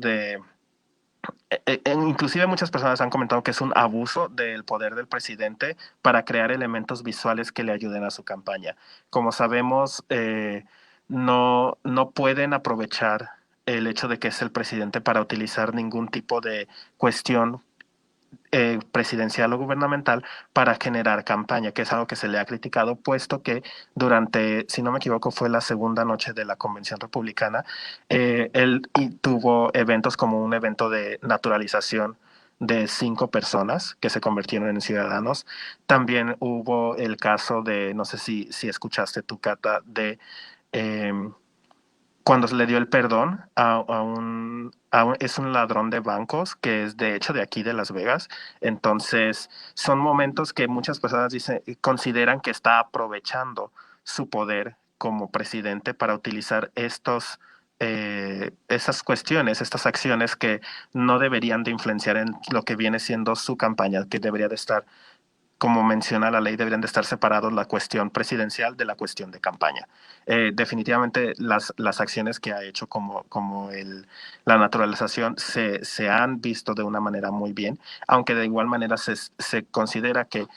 inclusive muchas personas han comentado que es un abuso del poder del presidente para crear elementos visuales que le ayuden a su campaña. Como sabemos, no pueden aprovechar el hecho de que es el presidente para utilizar ningún tipo de cuestión presidencial o gubernamental para generar campaña, que es algo que se le ha criticado, puesto que durante, si no me equivoco, fue la segunda noche de la convención republicana, él tuvo eventos como un evento de naturalización de 5 personas que se convirtieron en ciudadanos. También hubo el caso de, no sé si escuchaste tu Cata, de eh, cuando se le dio el perdón es un ladrón de bancos que es de hecho de aquí de Las Vegas. Entonces, son momentos que muchas personas consideran que está aprovechando su poder como presidente para utilizar esas cuestiones, estas acciones que no deberían de influenciar en lo que viene siendo su campaña, que debería de estar, como menciona la ley, deberían de estar separados la cuestión presidencial de la cuestión de campaña. Definitivamente las acciones que ha hecho la naturalización se han visto de una manera muy bien, aunque de igual manera se considera que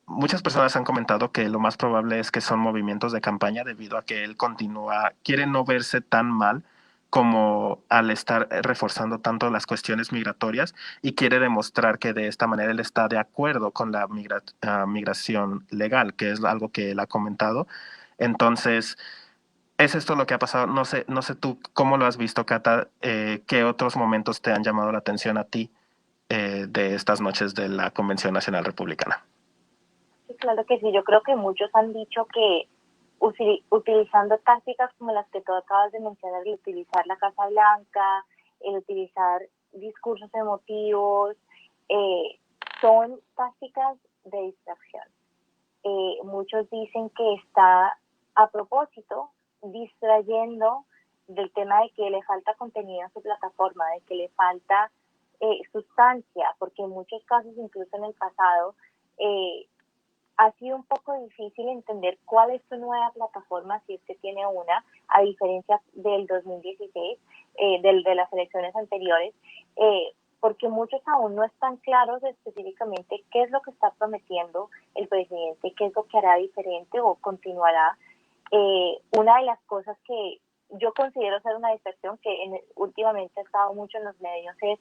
muchas personas han comentado que lo más probable es que son movimientos de campaña debido a que él quiere no verse tan mal como al estar reforzando tanto las cuestiones migratorias y quiere demostrar que de esta manera él está de acuerdo con la migración legal, que es algo que él ha comentado. Entonces, es esto lo que ha pasado. No sé tú cómo lo has visto, Cata, qué otros momentos te han llamado la atención a ti de estas noches de la Convención Nacional Republicana. Sí, claro que sí. Yo creo que muchos han dicho que utilizando tácticas como las que tú acabas de mencionar, el utilizar la Casa Blanca, el utilizar discursos emotivos, son tácticas de distracción. Muchos dicen que está a propósito distrayendo del tema de que le falta contenido a su plataforma, de que le falta sustancia, porque en muchos casos, incluso en el pasado, ha sido un poco difícil entender cuál es su nueva plataforma, si es que tiene una, a diferencia del 2016, de las elecciones anteriores, porque muchos aún no están claros específicamente qué es lo que está prometiendo el presidente, qué es lo que hará diferente o continuará. Una de las cosas que yo considero ser una distracción, que últimamente ha estado mucho en los medios, es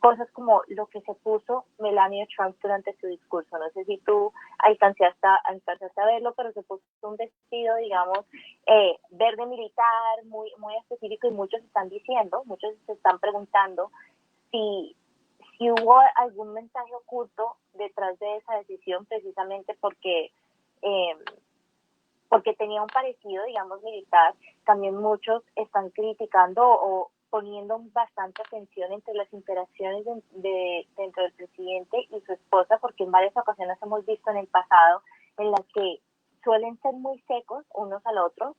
cosas como lo que se puso Melania Trump durante su discurso. No sé si tú alcanzaste a verlo, pero se puso un vestido, digamos, verde militar, muy específico, y muchos están diciendo, muchos se están preguntando si hubo algún mensaje oculto detrás de esa decisión, precisamente eh, porque tenía un parecido, digamos, militar. También muchos están criticando o poniendo bastante atención entre las interacciones dentro del presidente y su esposa, porque en varias ocasiones hemos visto en el pasado en las que suelen ser muy secos unos al otro,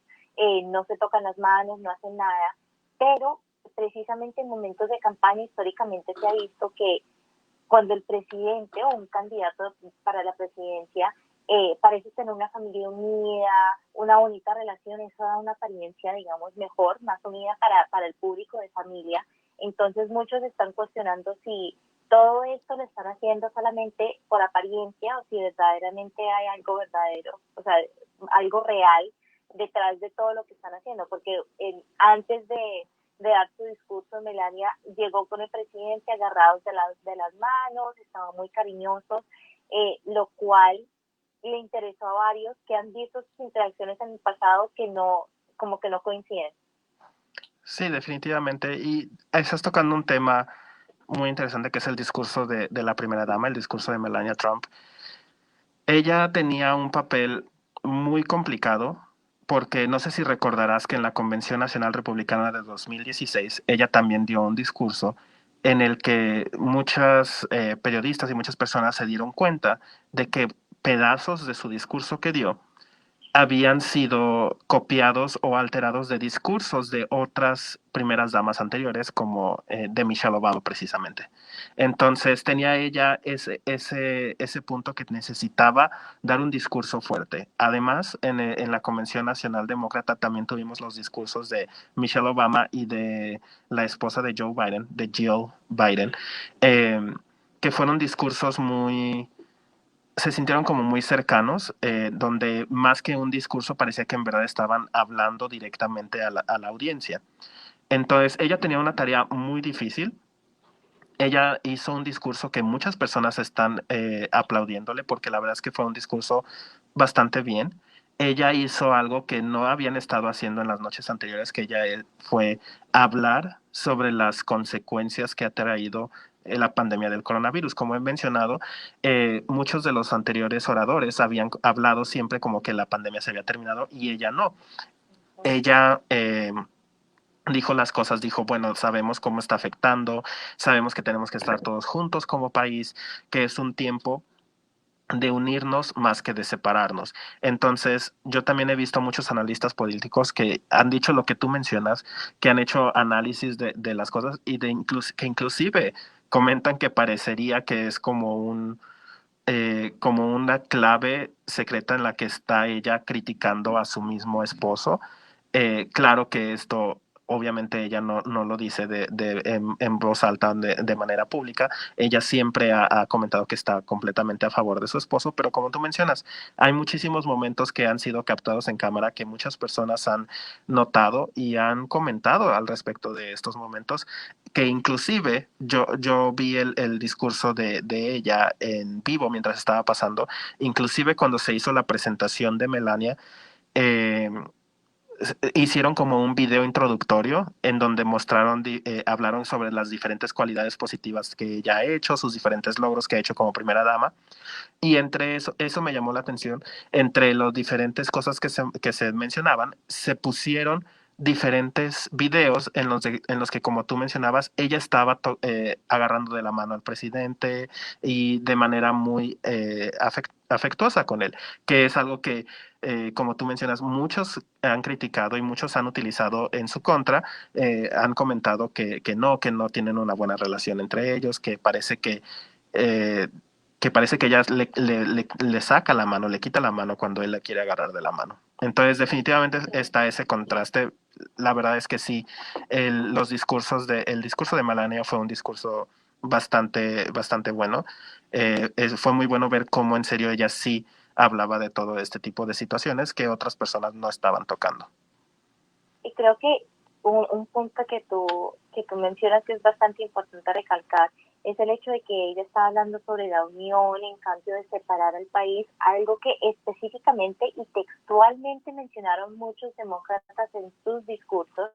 no se tocan las manos, no hacen nada, pero precisamente en momentos de campaña históricamente se ha visto que cuando el presidente o un candidato para la presidencia parece tener una familia unida, una bonita relación, eso da una apariencia, digamos, mejor, más unida para el público de familia. Entonces muchos están cuestionando si todo esto lo están haciendo solamente por apariencia o si verdaderamente hay algo verdadero, o sea, algo real detrás de todo lo que están haciendo, porque antes de dar su discurso, Melania llegó con el presidente agarrados de las manos, estaban muy cariñosos, lo cual le interesó a varios que han visto sus interacciones en el pasado que no, como que no coinciden. Sí, definitivamente. Y estás tocando un tema muy interesante que es el discurso de la primera dama, el discurso de Melania Trump. Ella tenía un papel muy complicado porque no sé si recordarás que en la Convención Nacional Republicana de 2016 ella también dio un discurso en el que muchas periodistas y muchas personas se dieron cuenta de que pedazos de su discurso que dio habían sido copiados o alterados de discursos de otras primeras damas anteriores, como de Michelle Obama precisamente. Entonces tenía ella ese punto que necesitaba dar un discurso fuerte. Además, en la Convención Nacional Demócrata también tuvimos los discursos de Michelle Obama y de la esposa de Joe Biden, de Jill Biden, que fueron discursos se sintieron como muy cercanos, donde más que un discurso parecía que en verdad estaban hablando directamente a la audiencia. Entonces, ella tenía una tarea muy difícil. Ella hizo un discurso que muchas personas están aplaudiéndole porque la verdad es que fue un discurso bastante bien. Ella hizo algo que no habían estado haciendo en las noches anteriores, que ella fue hablar sobre las consecuencias que ha traído la pandemia del coronavirus. Como he mencionado, muchos de los anteriores oradores habían hablado siempre como que la pandemia se había terminado y ella no. Ella dijo las cosas, dijo, bueno, sabemos cómo está afectando, sabemos que tenemos que estar todos juntos como país, que es un tiempo de unirnos más que de separarnos. Entonces, yo también he visto muchos analistas políticos que han dicho lo que tú mencionas, que han hecho análisis de las cosas y que inclusive comentan que parecería que es como una clave secreta en la que está ella criticando a su mismo esposo. Claro que esto, obviamente ella no lo dice en voz alta de manera pública. Ella siempre ha comentado que está completamente a favor de su esposo, pero como tú mencionas, hay muchísimos momentos que han sido captados en cámara que muchas personas han notado y han comentado al respecto de estos momentos, que inclusive yo vi el discurso de ella en vivo mientras estaba pasando, inclusive cuando se hizo la presentación de Melania. eh, Hicieron como un video introductorio en donde hablaron sobre las diferentes cualidades positivas que ella ha hecho, sus diferentes logros que ha hecho como primera dama. Y entre eso me llamó la atención, entre las diferentes cosas que se mencionaban, se pusieron diferentes videos en los que, como tú mencionabas, ella estaba agarrando de la mano al presidente y de manera muy afectuosa con él, que es algo que, como tú mencionas, muchos han criticado y muchos han utilizado en su contra, han comentado que no tienen una buena relación entre ellos, eh, que parece que ella le saca la mano, le quita la mano cuando él la quiere agarrar de la mano. Entonces, definitivamente está ese contraste. La verdad es que sí, el discurso de Melania fue un discurso bastante bueno. Fue muy bueno ver cómo en serio ella sí hablaba de todo este tipo de situaciones que otras personas no estaban tocando. Y creo que un punto que tú mencionas que es bastante importante recalcar es el hecho de que ella está hablando sobre la unión en cambio de separar al país, algo que específicamente y textualmente mencionaron muchos demócratas en sus discursos,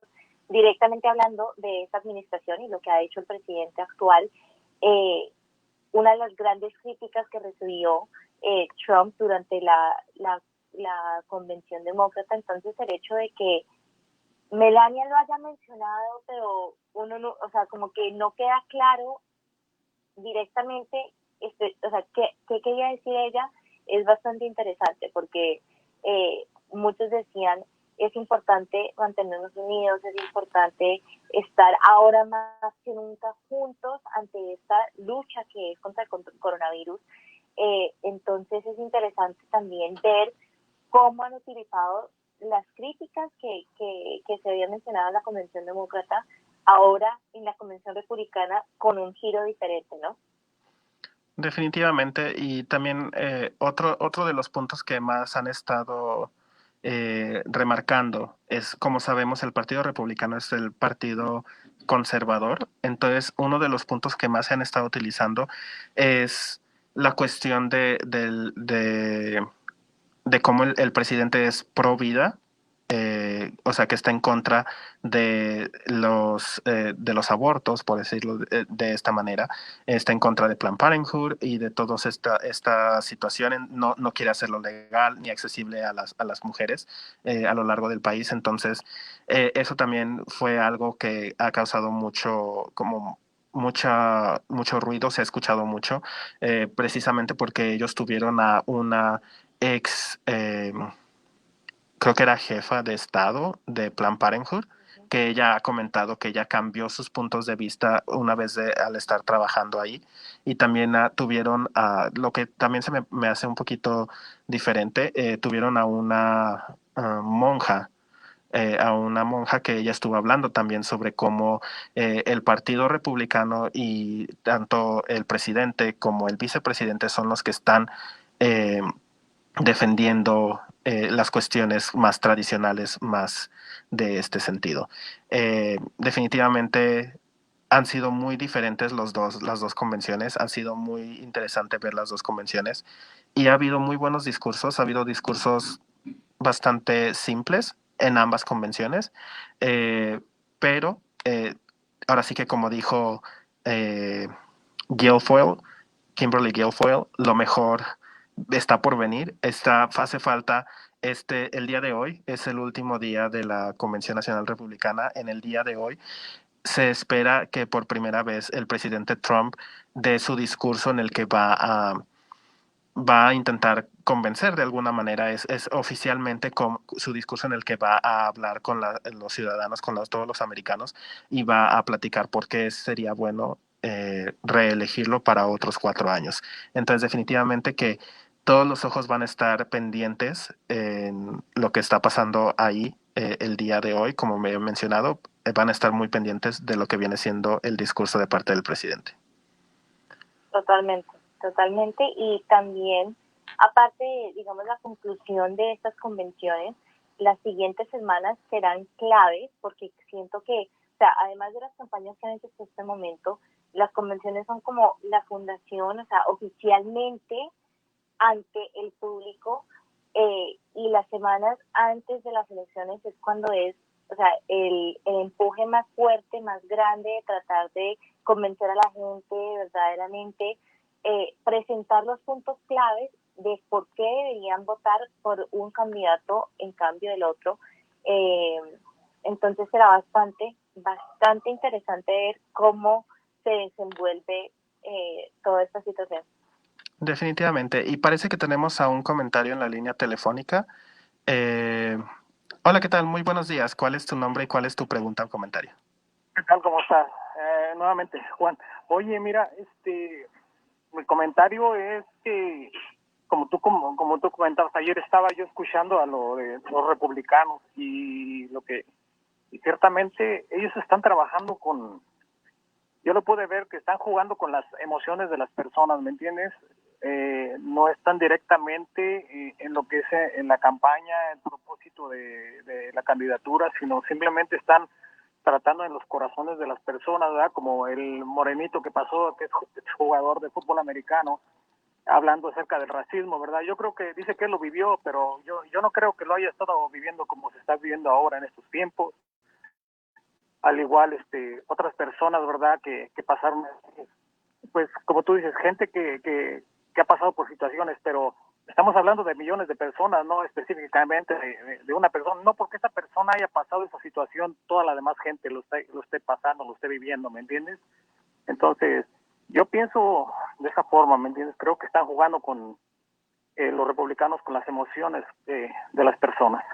directamente hablando de esta administración y lo que ha hecho el presidente actual. Una de las grandes críticas que recibió Trump durante la convención demócrata, entonces el hecho de que Melania lo haya mencionado, pero uno no, o sea, como que no queda claro directamente, o sea, qué quería decir ella, es bastante interesante porque muchos decían es importante mantenernos unidos, es importante estar ahora más que nunca juntos ante esta lucha que es contra el coronavirus. Entonces es interesante también ver cómo han utilizado las críticas que se habían mencionado en la Convención Demócrata ahora en la Convención Republicana con un giro diferente, ¿no? Definitivamente, y también otro de los puntos que más han estado remarcando es, como sabemos, el Partido Republicano es el partido conservador, entonces uno de los puntos que más se han estado utilizando es la cuestión de cómo el presidente es pro vida, o sea, que está en contra de los abortos, por decirlo de esta manera, está en contra de Planned Parenthood y de toda esta situación, no quiere hacerlo legal ni accesible a las mujeres a lo largo del país. Entonces, eso también fue algo que ha causado mucho ruido, se ha escuchado mucho, precisamente porque ellos tuvieron a una ex, creo que era jefa de Estado de Planned Parenthood, que ella ha comentado que ella cambió sus puntos de vista una vez al estar trabajando ahí. Y también tuvieron, lo que también me hace un poquito diferente, tuvieron a una monja que ella estuvo hablando también sobre cómo el Partido Republicano y tanto el presidente como el vicepresidente son los que están eh, defendiendo las cuestiones más tradicionales, más de este sentido. Definitivamente han sido muy diferentes las dos convenciones, han sido muy interesante ver las dos convenciones y ha habido muy buenos discursos, ha habido discursos bastante simples en ambas convenciones, pero ahora sí que como dijo eh, Guilfoyle, Kimberly Guilfoyle, lo mejor está por venir. Hace falta el día de hoy, es el último día de la Convención Nacional Republicana. En el día de hoy se espera que por primera vez el presidente Trump dé su discurso en el que va a intentar convencer de alguna manera, es oficialmente su discurso en el que va a hablar con los ciudadanos, con todos los americanos, y va a platicar por qué sería bueno reelegirlo para otros 4 años. Entonces, definitivamente que todos los ojos van a estar pendientes en lo que está pasando ahí el día de hoy, como me he mencionado, van a estar muy pendientes de lo que viene siendo el discurso de parte del presidente. Totalmente, totalmente. Y también, aparte de, digamos, la conclusión de estas convenciones, las siguientes semanas serán claves porque siento que, o sea, además de las campañas que han hecho hasta este momento, las convenciones son como la fundación, o sea, oficialmente ante el público, y las semanas antes de las elecciones es cuando es, o sea, el empuje más fuerte, más grande de tratar de convencer a la gente verdaderamente, presentar los puntos claves de por qué deberían votar por un candidato en cambio del otro. Entonces será bastante interesante ver cómo se desenvuelve toda esta situación. Definitivamente. Y parece que tenemos a un comentario en la línea telefónica. Eh, Hola, ¿qué tal? Muy buenos días. ¿Cuál es tu nombre y cuál es tu pregunta o comentario? ¿Qué tal? ¿Cómo estás? Nuevamente, Juan. Oye, mira, mi comentario es que, como tú comentabas, ayer estaba yo escuchando a lo de los republicanos y ciertamente ellos están trabajando yo lo pude ver que están jugando con las emociones de las personas, ¿me entiendes? No están directamente en lo que es en la campaña, el propósito de la candidatura, sino simplemente están tratando en los corazones de las personas, ¿verdad? Como el morenito que pasó, que es jugador de fútbol americano, hablando acerca del racismo, ¿verdad? Yo creo que dice que él lo vivió, pero yo no creo que lo haya estado viviendo como se está viviendo ahora en estos tiempos. Al igual otras personas, ¿verdad? Que pasaron, pues como tú dices, gente que ha pasado por situaciones, pero estamos hablando de millones de personas, no específicamente de una persona, no porque esa persona haya pasado esa situación, toda la demás gente lo esté pasando, lo esté viviendo, ¿me entiendes? Entonces, yo pienso de esa forma, ¿me entiendes? Creo que están jugando con los republicanos con las emociones de las personas.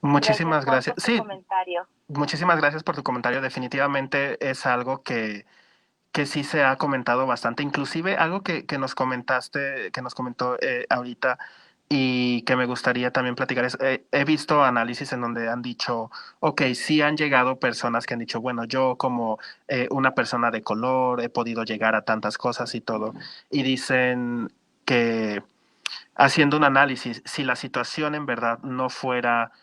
Muchísimas gracias. Por tu Sí, comentario. muchísimas gracias por tu comentario. Definitivamente es algo que sí se ha comentado bastante, inclusive algo que nos comentaste, que nos comentó ahorita y que me gustaría también platicar es, he visto análisis en donde han dicho, ok, sí han llegado personas que han dicho, bueno, yo como una persona de color he podido llegar a tantas cosas y todo, y dicen que haciendo un análisis, si la situación en verdad no fuera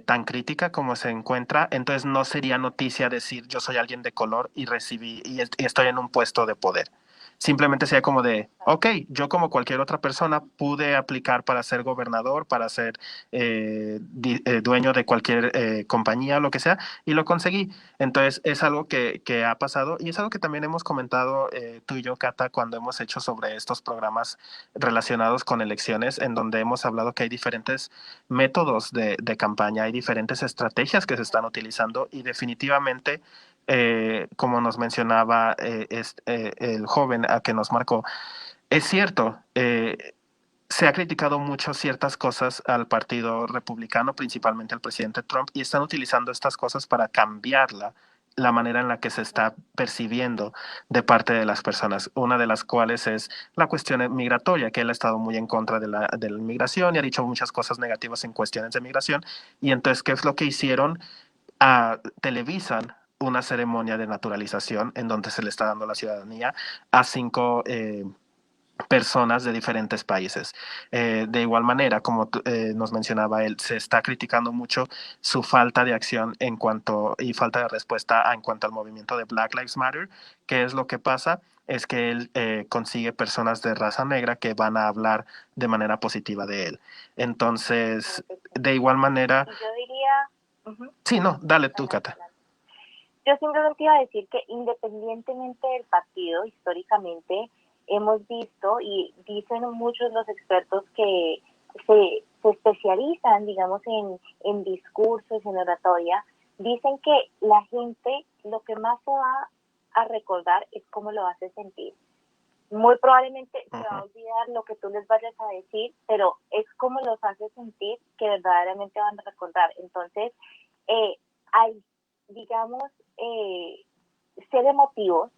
tan crítica como se encuentra, entonces no sería noticia decir yo soy alguien de color y recibí y estoy en un puesto de poder. Simplemente sería como de, ok, yo como cualquier otra persona pude aplicar para ser gobernador, para ser dueño de cualquier compañía o lo que sea, y lo conseguí. Entonces es algo que ha pasado y es algo que también hemos comentado tú y yo, Cata, cuando hemos hecho sobre estos programas relacionados con elecciones, en donde hemos hablado que hay diferentes métodos de campaña, hay diferentes estrategias que se están utilizando y definitivamente, como nos mencionaba el joven a que nos marcó, es cierto, se ha criticado mucho ciertas cosas al Partido Republicano, principalmente al presidente Trump, y están utilizando estas cosas para cambiarla la manera en la que se está percibiendo de parte de las personas, una de las cuales es la cuestión migratoria, que él ha estado muy en contra de la inmigración y ha dicho muchas cosas negativas en cuestiones de migración. Y entonces, ¿qué es lo que hicieron? Televisan una ceremonia de naturalización en donde se le está dando la ciudadanía a 5 personas de diferentes países. De igual manera, como nos mencionaba él, se está criticando mucho su falta de acción en cuanto y falta de respuesta en cuanto al movimiento de Black Lives Matter. ¿Qué es lo que pasa? Es que él consigue personas de raza negra que van a hablar de manera positiva de él. Entonces, de igual manera... Yo diría... Sí, no, dale tú, Cata. Yo simplemente iba a decir que independientemente del partido, históricamente, hemos visto y dicen muchos los expertos que se especializan, digamos, en discursos, en oratoria, dicen que la gente lo que más se va a recordar es cómo lo hace sentir. Muy probablemente se va a olvidar lo que tú les vayas a decir, pero es como los hace sentir que verdaderamente van a recordar. Entonces, hay, digamos, ser emotivos,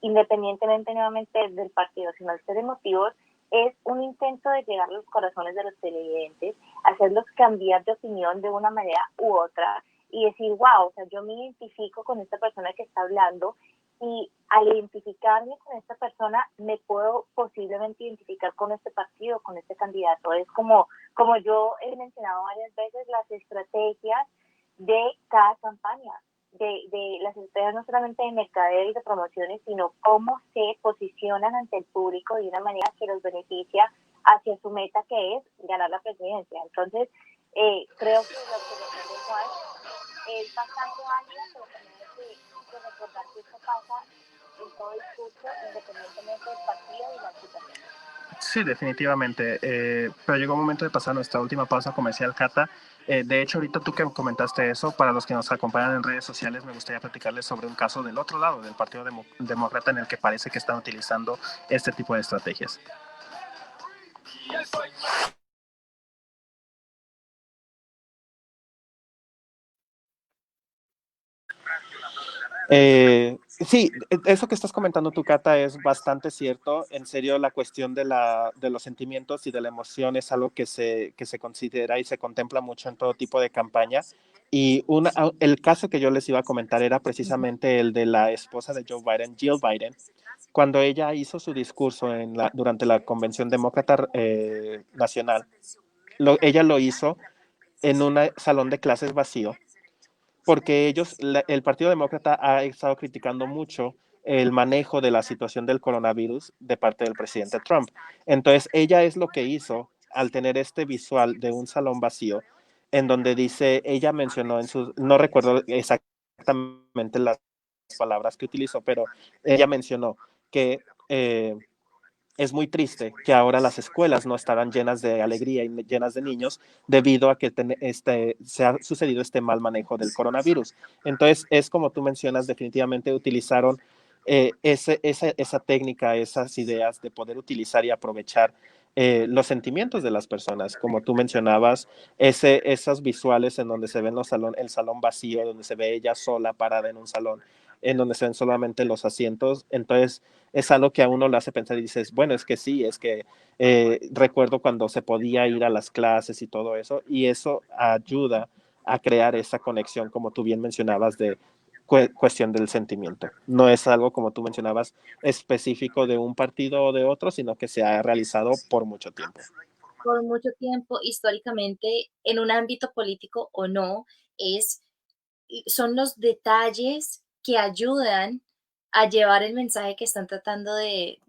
independientemente nuevamente del partido, sino el ser emotivos es un intento de llegar a los corazones de los televidentes, hacerlos cambiar de opinión de una manera u otra y decir, wow, o sea, yo me identifico con esta persona que está hablando y al identificarme con esta persona me puedo posiblemente identificar con este partido, con este candidato. Es como yo he mencionado varias veces las estrategias de cada campaña, de las estrategias no solamente de mercadeo y de promociones, sino cómo se posicionan ante el público de una manera que los beneficia hacia su meta, que es ganar la presidencia. Entonces, creo que la observación de Juan es bastante válida, pero también hay que recordar que esto pasa en todo discurso, independientemente del partido y la situación. Sí, definitivamente. Pero llegó el momento de pasar nuestra última pausa comercial, Cata. De hecho, ahorita tú que comentaste eso, para los que nos acompañan en redes sociales, me gustaría platicarles sobre un caso del otro lado, del Partido Demócrata, en el que parece que están utilizando este tipo de estrategias. Sí, eso que estás comentando tú, Cata, es bastante cierto. En serio, la cuestión de los sentimientos y de la emoción es algo que se considera y se contempla mucho en todo tipo de campaña. Y el caso que yo les iba a comentar era precisamente el de la esposa de Joe Biden, Jill Biden, cuando ella hizo su discurso durante la Convención Demócrata Nacional. Ella lo hizo en un salón de clases vacío, porque el Partido Demócrata ha estado criticando mucho el manejo de la situación del coronavirus de parte del presidente Trump. Entonces, ella es lo que hizo al tener este visual de un salón vacío, en donde dice, ella mencionó no recuerdo exactamente las palabras que utilizó, pero ella mencionó que es muy triste que ahora las escuelas no estarán llenas de alegría y llenas de niños debido a que se ha sucedido este mal manejo del coronavirus. Entonces, es como tú mencionas, definitivamente utilizaron esa técnica, esas ideas de poder utilizar y aprovechar los sentimientos de las personas, como tú mencionabas, esos visuales en donde se ven el salón vacío, donde se ve ella sola parada en un salón, en donde se ven solamente los asientos. Entonces, es algo que a uno le hace pensar y dices, bueno, es que sí, es que recuerdo cuando se podía ir a las clases y todo eso, y eso ayuda a crear esa conexión, como tú bien mencionabas, de cuestión del sentimiento. No es algo, como tú mencionabas, específico de un partido o de otro, sino que se ha realizado por mucho tiempo. Por mucho tiempo, históricamente, en un ámbito político o no, es son los detalles que ayudan a llevar el mensaje que están tratando de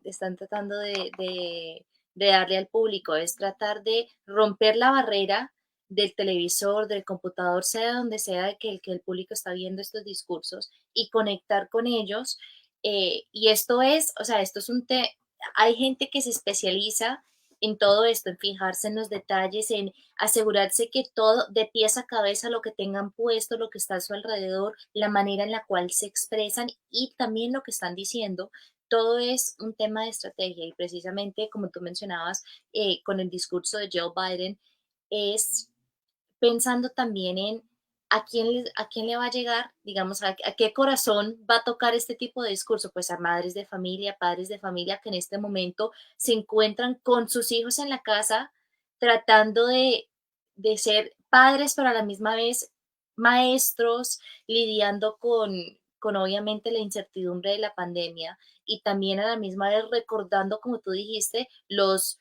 darle al público. Es tratar de romper la barrera del televisor, del computador, sea donde sea que el público está viendo estos discursos y conectar con ellos. Y esto es, o sea, hay gente que se especializa en todo esto, en fijarse en los detalles, en asegurarse que todo, de pies a cabeza, lo que tengan puesto, lo que está a su alrededor, la manera en la cual se expresan y también lo que están diciendo, todo es un tema de estrategia y precisamente como tú mencionabas con el discurso de Joe Biden, es pensando también en a quién le va a llegar, digamos, a qué corazón va a tocar este tipo de discurso, pues a madres de familia, padres de familia que en este momento se encuentran con sus hijos en la casa tratando de ser padres, pero a la misma vez maestros, lidiando con obviamente la incertidumbre de la pandemia y también a la misma vez recordando, como tú dijiste, los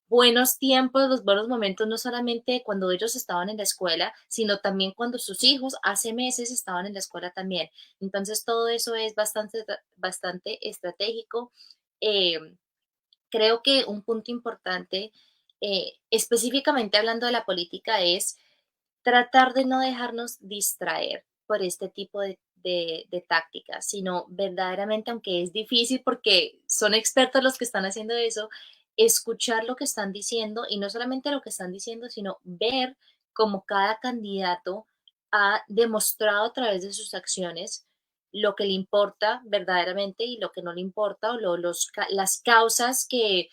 buenos tiempos, los buenos momentos, no solamente cuando ellos estaban en la escuela, sino también cuando sus hijos hace meses estaban en la escuela también. Entonces, todo eso es bastante estratégico. Eh, Creo que un punto importante, específicamente hablando de la política, es tratar de no dejarnos distraer por este tipo de tácticas, sino verdaderamente, aunque es difícil porque son expertos los que están haciendo eso, escuchar lo que están diciendo y no solamente lo que están diciendo, sino ver cómo cada candidato ha demostrado a través de sus acciones lo que le importa verdaderamente y lo que no le importa, o las causas que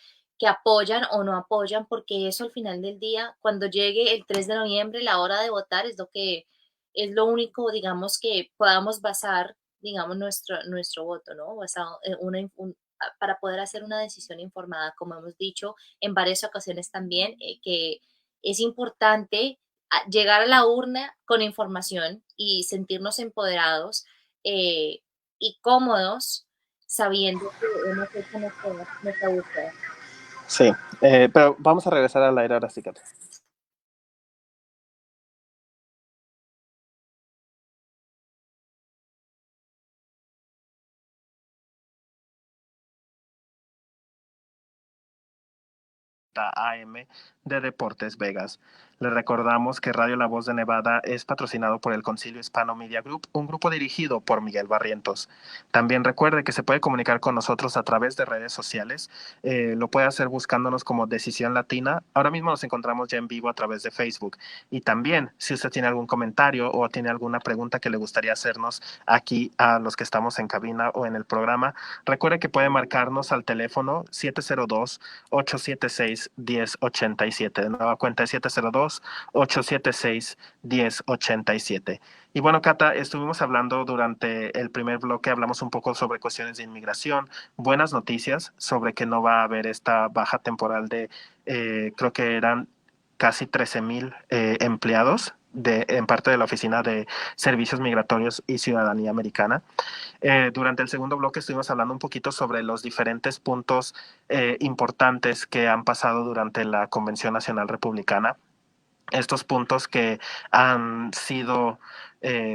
apoyan o no apoyan, porque eso al final del día, cuando llegue el 3 de noviembre, la hora de votar, es lo único, digamos, que podamos basar, digamos, nuestro voto, ¿no? Basado en para poder hacer una decisión informada, como hemos dicho en varias ocasiones también, que es importante llegar a la urna con información y sentirnos empoderados eh, y cómodos sabiendo que hemos hecho nuestra búsqueda. Sí, pero vamos a regresar al aire ahora sí, Kat. AM de Deportes Vegas. Le recordamos que Radio La Voz de Nevada es patrocinado por el Concilio Hispano Media Group, un grupo dirigido por Miguel Barrientos. También recuerde que se puede comunicar con nosotros a través de redes sociales. Lo puede hacer buscándonos como Decisión Latina. Ahora mismo nos encontramos ya en vivo a través de Facebook. Y también, si usted tiene algún comentario o tiene alguna pregunta que le gustaría hacernos aquí a los que estamos en cabina o en el programa, recuerde que puede marcarnos al teléfono 702-876-1087. De nueva cuenta es 702-876-1087. Y bueno, Cata, estuvimos hablando durante el primer bloque, hablamos un poco sobre cuestiones de inmigración, buenas noticias sobre que no va a haber esta baja temporal de, creo que eran casi 13,000 empleados en parte de la Oficina de Servicios Migratorios y Ciudadanía Americana. Durante el segundo bloque estuvimos hablando un poquito sobre los diferentes puntos importantes que han pasado durante la Convención Nacional Republicana. Estos puntos que han sido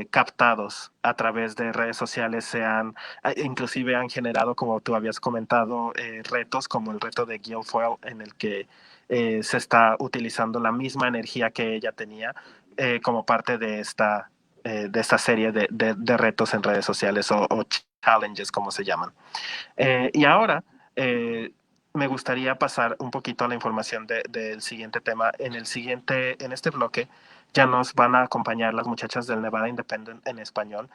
captados a través de redes sociales, inclusive han generado, como tú habías comentado, retos como el reto de Guilfoyle, en el que se está utilizando la misma energía que ella tenía como parte de esta serie de retos en redes sociales o challenges, como se llaman. Y ahora me gustaría pasar un poquito a la información del siguiente tema. En este bloque ya nos van a acompañar las muchachas del Nevada Independent en español.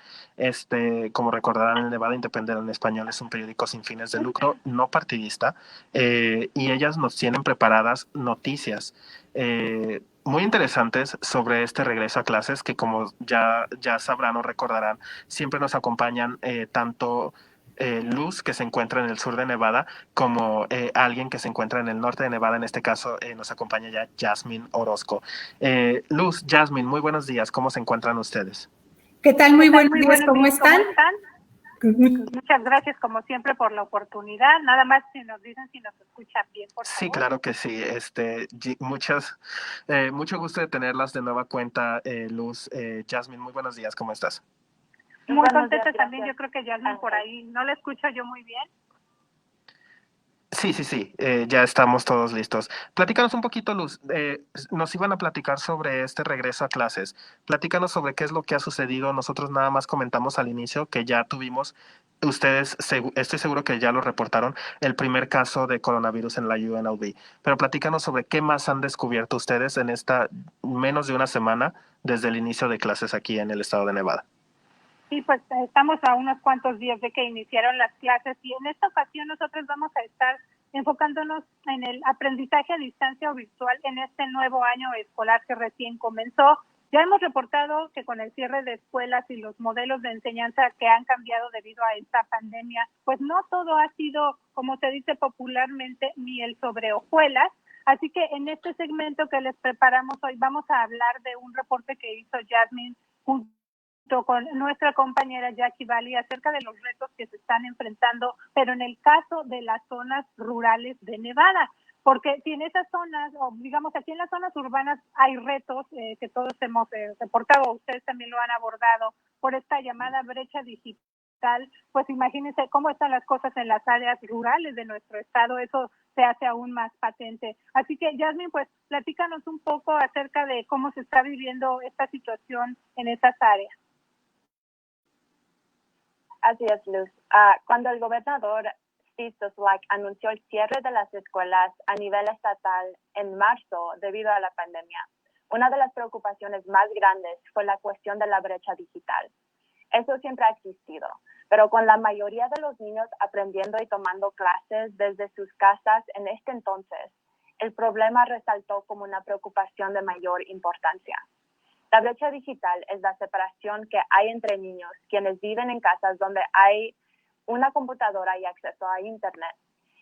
Como recordarán, el Nevada Independent en español es un periódico sin fines de lucro, no partidista, y ellas nos tienen preparadas noticias muy interesantes sobre este regreso a clases que, como ya sabrán o recordarán, siempre nos acompañan tanto Luz, que se encuentra en el sur de Nevada, como alguien que se encuentra en el norte de Nevada. En este caso nos acompaña ya Jasmine Orozco. Luz, Jasmine, muy buenos días. ¿Cómo se encuentran ustedes? ¿Qué tal? Muy buenos días. ¿Cómo están? Muchas gracias, como siempre, por la oportunidad. Nada más si nos dicen si nos escuchan bien, por favor. Sí, claro que sí. Mucho gusto de tenerlas de nueva cuenta, Luz. Jasmine, muy buenos días. ¿Cómo estás? Muy contenta también. Yo creo que Jasmine por ahí. No la escucho yo muy bien. Sí, ya estamos todos listos. Platícanos un poquito, Luz. Nos iban a platicar sobre este regreso a clases. Platícanos sobre qué es lo que ha sucedido. Nosotros nada más comentamos al inicio que ya tuvimos, estoy seguro que ya lo reportaron, el primer caso de coronavirus en la UNLV. Pero platícanos sobre qué más han descubierto ustedes en esta menos de una semana desde el inicio de clases aquí en el estado de Nevada. Sí, pues estamos a unos cuantos días de que iniciaron las clases y en esta ocasión nosotros vamos a estar enfocándonos en el aprendizaje a distancia o virtual en este nuevo año escolar que recién comenzó. Ya hemos reportado que con el cierre de escuelas y los modelos de enseñanza que han cambiado debido a esta pandemia, pues no todo ha sido, como se dice popularmente, miel sobre hojuelas. Así que en este segmento que les preparamos hoy vamos a hablar de un reporte que hizo Jasmine con nuestra compañera Jackie Valley acerca de los retos que se están enfrentando, pero en el caso de las zonas rurales de Nevada, porque si en esas zonas, o digamos aquí en las zonas urbanas hay retos que todos hemos reportado, ustedes también lo han abordado, por esta llamada brecha digital, pues imagínense cómo están las cosas en las áreas rurales de nuestro estado, eso se hace aún más patente. Así que, Jasmine, pues platícanos un poco acerca de cómo se está viviendo esta situación en esas áreas. Así es, Luz. Cuando el gobernador Steve Sisolak anunció el cierre de las escuelas a nivel estatal en marzo debido a la pandemia, una de las preocupaciones más grandes fue la cuestión de la brecha digital. Eso siempre ha existido, pero con la mayoría de los niños aprendiendo y tomando clases desde sus casas en este entonces, el problema resaltó como una preocupación de mayor importancia. La brecha digital es la separación que hay entre niños quienes viven en casas donde hay una computadora y acceso a Internet,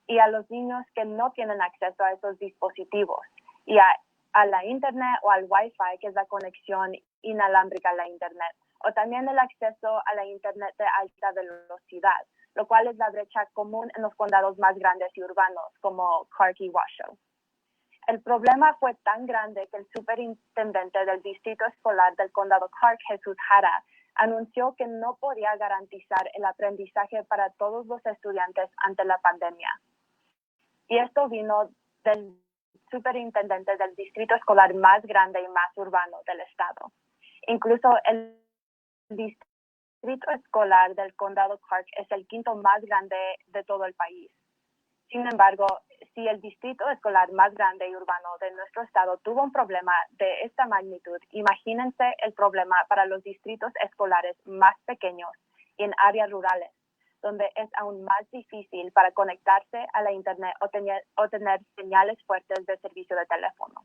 y a los niños que no tienen acceso a esos dispositivos, y a la Internet o al Wi-Fi, que es la conexión inalámbrica a la Internet, o también el acceso a la Internet de alta velocidad, lo cual es la brecha común en los condados más grandes y urbanos, como Clark y Washoe. El problema fue tan grande que el superintendente del distrito escolar del condado Clark, Jesús Jara, anunció que no podía garantizar el aprendizaje para todos los estudiantes ante la pandemia. Y esto vino del superintendente del distrito escolar más grande y más urbano del estado. Incluso el distrito escolar del condado Clark es el quinto más grande de todo el país. Sin embargo, si el distrito escolar más grande y urbano de nuestro estado tuvo un problema de esta magnitud, imagínense el problema para los distritos escolares más pequeños y en áreas rurales, donde es aún más difícil para conectarse a la Internet o tener señales fuertes de servicio de teléfono.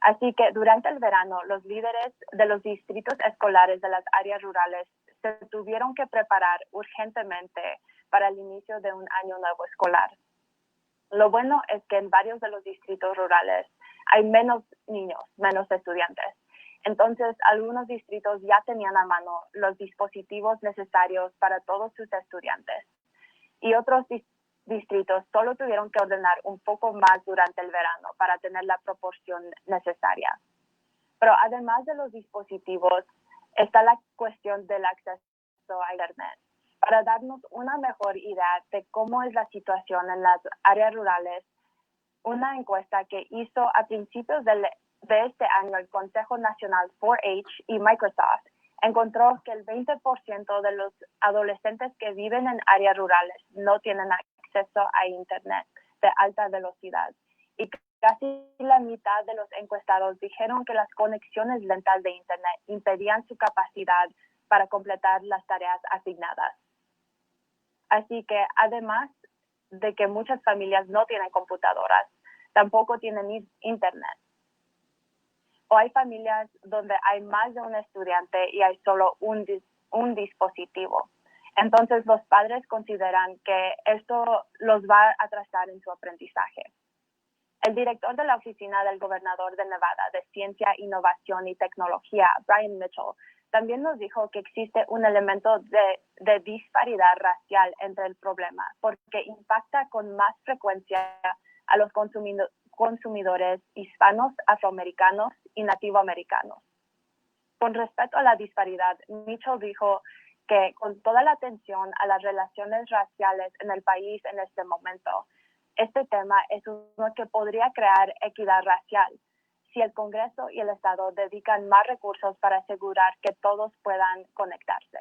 Así que durante el verano, los líderes de los distritos escolares de las áreas rurales se tuvieron que preparar urgentemente para el inicio de un año nuevo escolar. Lo bueno es que en varios de los distritos rurales hay menos niños, menos estudiantes. Entonces, algunos distritos ya tenían a mano los dispositivos necesarios para todos sus estudiantes. Y otros distritos solo tuvieron que ordenar un poco más durante el verano para tener la proporción necesaria. Pero además de los dispositivos, está la cuestión del acceso a Internet. Para darnos una mejor idea de cómo es la situación en las áreas rurales, una encuesta que hizo a principios de este año el Consejo Nacional 4-H y Microsoft encontró que el 20% de los adolescentes que viven en áreas rurales no tienen acceso a Internet de alta velocidad. Y casi la mitad de los encuestados dijeron que las conexiones lentas de Internet impedían su capacidad para completar las tareas asignadas. Así que además de que muchas familias no tienen computadoras, tampoco tienen Internet. O hay familias donde hay más de un estudiante y hay solo un dispositivo. Entonces los padres consideran que esto los va a atrasar en su aprendizaje. El director de la Oficina del Gobernador de Nevada de Ciencia, Innovación y Tecnología, Brian Mitchell, también nos dijo que existe un elemento de disparidad racial entre el problema, porque impacta con más frecuencia a los consumidores hispanos, afroamericanos y nativoamericanos. Con respecto a la disparidad, Mitchell dijo que con toda la atención a las relaciones raciales en el país en este momento, este tema es uno que podría crear equidad racial si el Congreso y el Estado dedican más recursos para asegurar que todos puedan conectarse.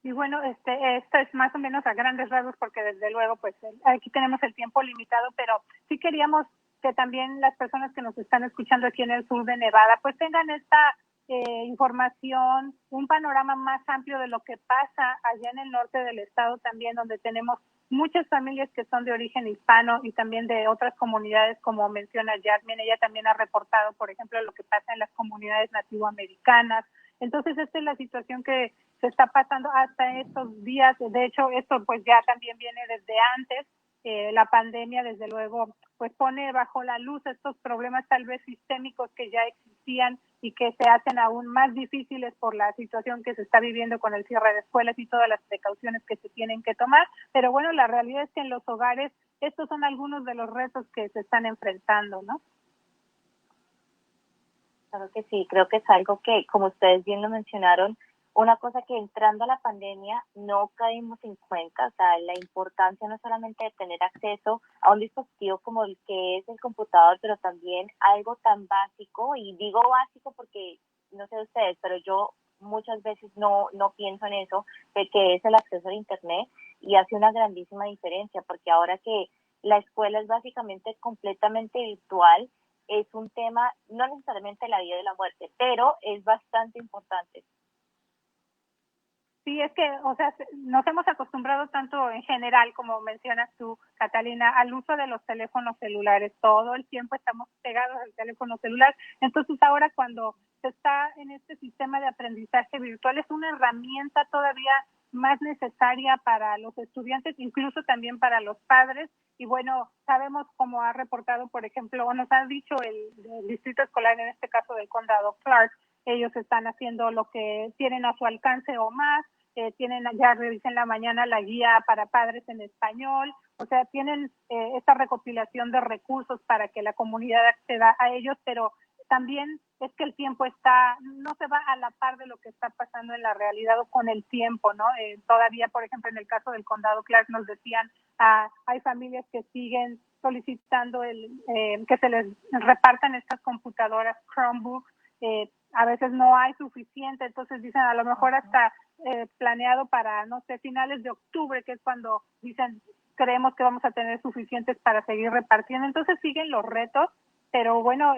Y bueno, esto es más o menos a grandes rasgos porque desde luego pues aquí tenemos el tiempo limitado, pero sí queríamos que también las personas que nos están escuchando aquí en el sur de Nevada pues tengan esta información, un panorama más amplio de lo que pasa allá en el norte del estado también, donde tenemos muchas familias que son de origen hispano y también de otras comunidades, como menciona Jasmine. Ella también ha reportado, por ejemplo, lo que pasa en las comunidades nativoamericanas. Entonces, esta es la situación que se está pasando hasta estos días. De hecho, esto pues ya también viene desde antes. La pandemia, desde luego, pues pone bajo la luz estos problemas tal vez sistémicos que ya existían y que se hacen aún más difíciles por la situación que se está viviendo con el cierre de escuelas y todas las precauciones que se tienen que tomar. Pero bueno, la realidad es que en los hogares estos son algunos de los retos que se están enfrentando, ¿no? Claro que sí, creo que es algo que, como ustedes bien lo mencionaron, una cosa que entrando a la pandemia no caímos en cuenta, o sea, la importancia no solamente de tener acceso a un dispositivo como el que es el computador, pero también algo tan básico, y digo básico porque no sé ustedes, pero yo muchas veces no pienso en eso, de que es el acceso a Internet, y hace una grandísima diferencia, porque ahora que la escuela es básicamente completamente virtual, es un tema, no necesariamente la vida y la muerte, pero es bastante importante. Sí, es que, o sea, nos hemos acostumbrado tanto en general, como mencionas tú, Catalina, al uso de los teléfonos celulares. Todo el tiempo estamos pegados al teléfono celular. Entonces, ahora cuando se está en este sistema de aprendizaje virtual, es una herramienta todavía más necesaria para los estudiantes, incluso también para los padres. Y bueno, sabemos, como ha reportado, por ejemplo, o nos ha dicho el distrito escolar, en este caso del condado Clark, ellos están haciendo lo que tienen a su alcance o más. Tienen, ya revisé en la mañana la guía para padres en español, o sea, tienen esta recopilación de recursos para que la comunidad acceda a ellos, pero también es que el tiempo no se va a la par de lo que está pasando en la realidad o con el tiempo, ¿no? Todavía, por ejemplo, en el caso del condado Clark nos decían, hay familias que siguen solicitando que se les repartan estas computadoras Chromebook. A veces no hay suficiente, entonces dicen a lo mejor hasta planeado para, no sé, finales de octubre, que es cuando dicen creemos que vamos a tener suficientes para seguir repartiendo. Entonces siguen los retos, pero bueno,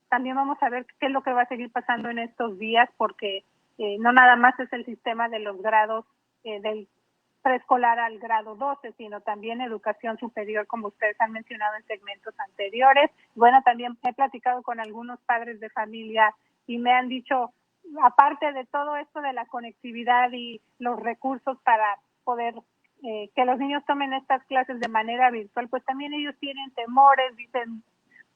también vamos a ver qué es lo que va a seguir pasando en estos días, porque no nada más es el sistema de los grados del preescolar al grado 12, sino también educación superior, como ustedes han mencionado en segmentos anteriores. Bueno, también he platicado con algunos padres de familia y me han dicho, aparte de todo esto de la conectividad y los recursos para poder que los niños tomen estas clases de manera virtual, pues también ellos tienen temores, dicen,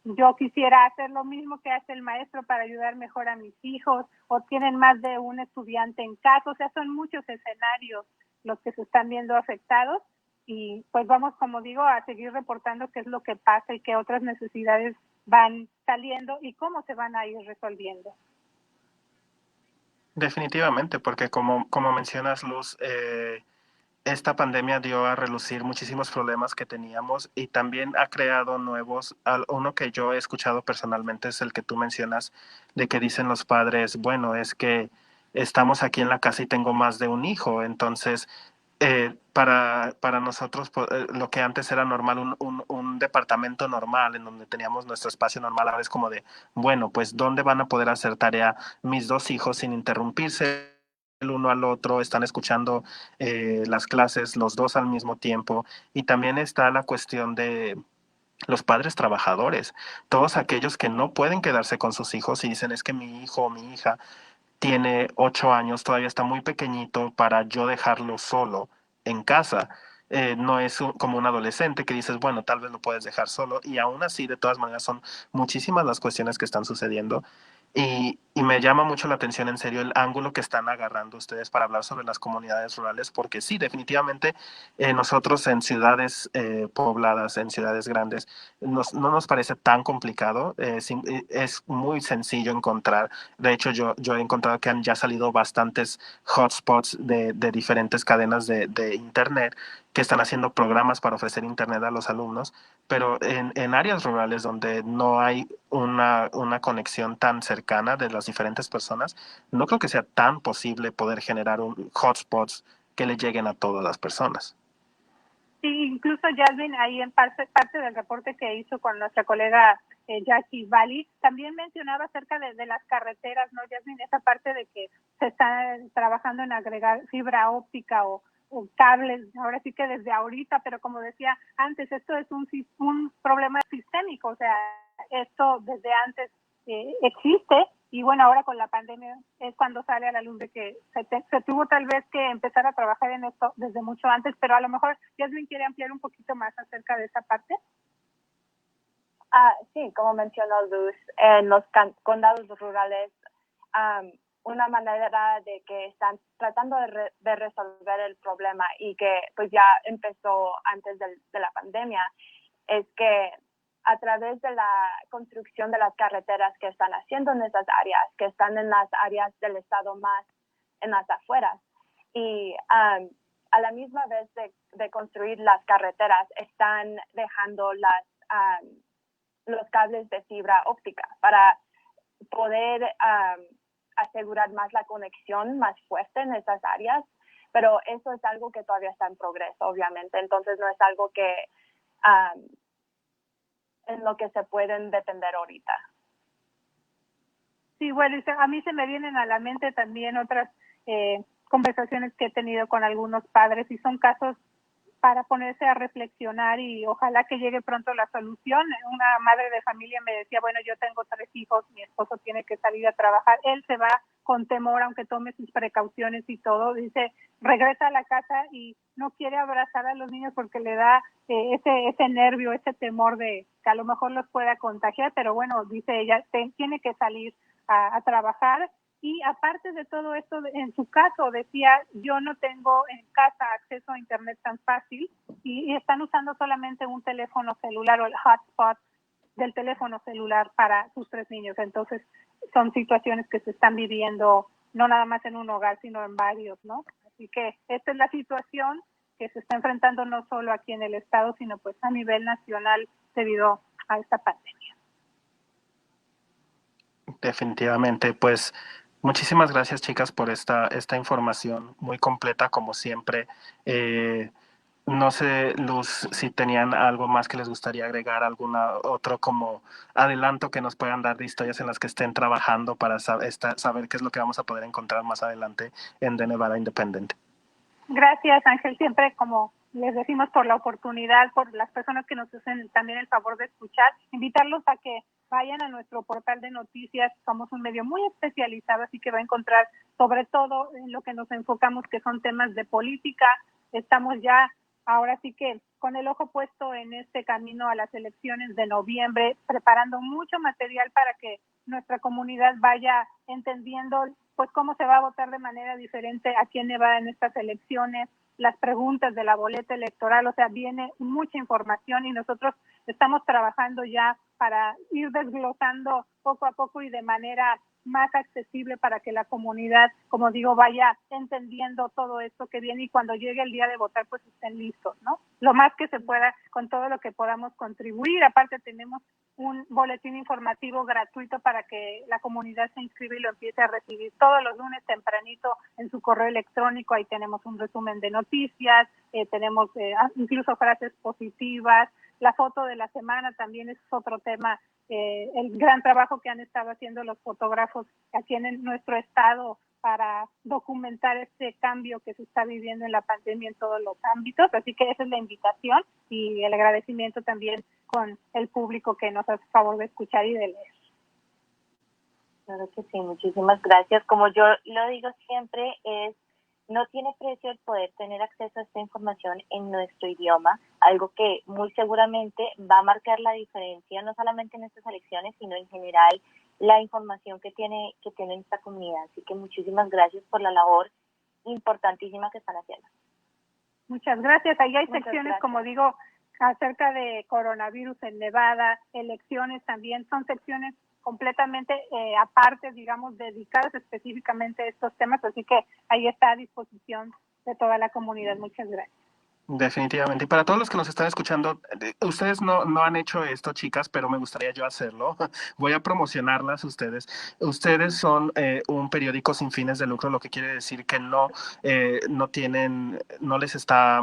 yo quisiera hacer lo mismo que hace el maestro para ayudar mejor a mis hijos, o tienen más de un estudiante en casa, o sea, son muchos escenarios los que se están viendo afectados, y pues vamos, como digo, a seguir reportando qué es lo que pasa y qué otras necesidades van saliendo y cómo se van a ir resolviendo. Definitivamente, porque como mencionas, Luz, esta pandemia dio a relucir muchísimos problemas que teníamos y también ha creado nuevos. Uno que yo he escuchado personalmente es el que tú mencionas, de que dicen los padres, bueno, es que estamos aquí en la casa y tengo más de un hijo, entonces para nosotros lo que antes era normal, un departamento normal en donde teníamos nuestro espacio normal, ahora es como de, bueno, pues ¿dónde van a poder hacer tarea mis dos hijos sin interrumpirse el uno al otro? Están escuchando las clases los dos al mismo tiempo. Y también está la cuestión de los padres trabajadores, todos aquellos que no pueden quedarse con sus hijos y dicen es que mi hijo o mi hija tiene 8 años, todavía está muy pequeñito para yo dejarlo solo en casa. No es como un adolescente que dices, bueno, tal vez lo puedes dejar solo y aún así, de todas maneras, son muchísimas las cuestiones que están sucediendo y me llama mucho la atención en serio el ángulo que están agarrando ustedes para hablar sobre las comunidades rurales, porque sí, definitivamente nosotros en ciudades pobladas, en ciudades grandes, no nos parece tan complicado, es muy sencillo encontrar. De hecho, yo he encontrado que han ya salido bastantes hotspots de diferentes cadenas de Internet que están haciendo programas para ofrecer Internet a los alumnos, pero en áreas rurales donde no hay una conexión tan cercana de las diferentes personas, no creo que sea tan posible poder generar un hotspots que le lleguen a todas las personas. Sí, incluso Jasmine, ahí en parte del reporte que hizo con nuestra colega Jackie Valley, también mencionaba acerca de las carreteras, ¿no, Jasmine? Esa parte de que se está trabajando en agregar fibra óptica o cables, ahora sí que desde ahorita, pero como decía antes, esto es un problema sistémico, o sea, esto desde antes existe. Y bueno, ahora con la pandemia es cuando sale a la luz de que se tuvo tal vez que empezar a trabajar en esto desde mucho antes, pero a lo mejor Jasmine quiere ampliar un poquito más acerca de esa parte. Sí, como mencionó Luz, en los condados rurales, una manera de que están tratando de resolver el problema y que pues ya empezó antes de la pandemia, es que a través de la construcción de las carreteras que están haciendo en esas áreas, que están en las áreas del estado más en las afueras. Y a la misma vez de construir las carreteras, están dejando los cables de fibra óptica para poder asegurar más la conexión más fuerte en esas áreas. Pero eso es algo que todavía está en progreso, obviamente. Entonces no es algo que en lo que se pueden depender ahorita. Sí, bueno, a mí se me vienen a la mente también otras conversaciones que he tenido con algunos padres y son casos para ponerse a reflexionar y ojalá que llegue pronto la solución. Una madre de familia me decía, bueno, yo tengo 3 hijos, mi esposo tiene que salir a trabajar, él se va con temor, aunque tome sus precauciones y todo, dice, regresa a la casa y no quiere abrazar a los niños porque le da ese nervio, ese temor de que a lo mejor los pueda contagiar, pero bueno, dice ella, tiene que salir a trabajar. Y aparte de todo esto, en su caso decía, yo no tengo en casa acceso a internet tan fácil y están usando solamente un teléfono celular o el hotspot del teléfono celular para sus 3 niños. Entonces son situaciones que se están viviendo no nada más en un hogar, sino en varios, ¿no? Así que esta es la situación que se está enfrentando no solo aquí en el estado, sino pues a nivel nacional debido a esta pandemia. Definitivamente, pues muchísimas gracias chicas por esta información muy completa como siempre. No sé, Luz, si tenían algo más que les gustaría agregar, alguna otro como adelanto que nos puedan dar de historias en las que estén trabajando para saber qué es lo que vamos a poder encontrar más adelante en The Nevada Independent. Gracias, Ángel, siempre como les decimos por la oportunidad, por las personas que nos hacen también el favor de escuchar, invitarlos a que vayan a nuestro portal de noticias. Somos un medio muy especializado, así que va a encontrar sobre todo en lo que nos enfocamos, que son temas de política. Estamos ya ahora sí que con el ojo puesto en este camino a las elecciones de noviembre, preparando mucho material para que nuestra comunidad vaya entendiendo pues cómo se va a votar de manera diferente aquí en Nevada en estas elecciones, las preguntas de la boleta electoral, o sea, viene mucha información y nosotros estamos trabajando ya para ir desglosando poco a poco y de manera más accesible para que la comunidad, como digo, vaya entendiendo todo esto que viene y cuando llegue el día de votar pues estén listos, ¿no? Lo más que se pueda con todo lo que podamos contribuir. Aparte tenemos un boletín informativo gratuito para que la comunidad se inscriba y lo empiece a recibir todos los lunes tempranito en su correo electrónico. Ahí tenemos un resumen de noticias, tenemos incluso frases positivas. La foto de la semana también es otro tema, el gran trabajo que han estado haciendo los fotógrafos aquí en nuestro estado para documentar este cambio que se está viviendo en la pandemia en todos los ámbitos. Así que esa es la invitación y el agradecimiento también con el público que nos hace favor de escuchar y de leer. Claro que sí, muchísimas gracias. Como yo lo digo siempre, no tiene precio el poder tener acceso a esta información en nuestro idioma, algo que muy seguramente va a marcar la diferencia, no solamente en estas elecciones, sino en general la información que tiene esta comunidad. Así que muchísimas gracias por la labor importantísima que están haciendo. Muchas gracias. Ahí hay Muchas secciones, gracias. como digo, acerca de coronavirus en Nevada, elecciones también, son secciones completamente aparte, digamos, dedicadas específicamente a estos temas, así que ahí está a disposición de toda la comunidad. Muchas gracias. Definitivamente. Y para todos los que nos están escuchando, ustedes no han hecho esto, chicas, pero me gustaría yo hacerlo. Voy a promocionarlas ustedes. Ustedes son un periódico sin fines de lucro, lo que quiere decir que no les está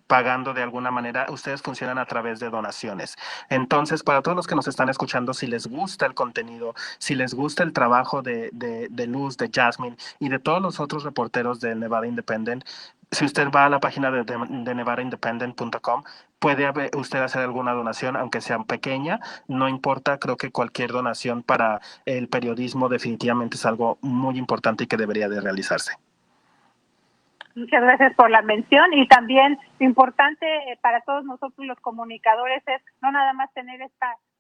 pagando de alguna manera, ustedes funcionan a través de donaciones. Entonces, para todos los que nos están escuchando, si les gusta el contenido, si les gusta el trabajo de Luz, de Jasmine y de todos los otros reporteros del Nevada Independent, si usted va a la página de nevadaindependent.com, puede usted hacer alguna donación, aunque sea pequeña, no importa, creo que cualquier donación para el periodismo definitivamente es algo muy importante y que debería de realizarse. Muchas gracias por la mención y también importante para todos nosotros los comunicadores es no nada más tener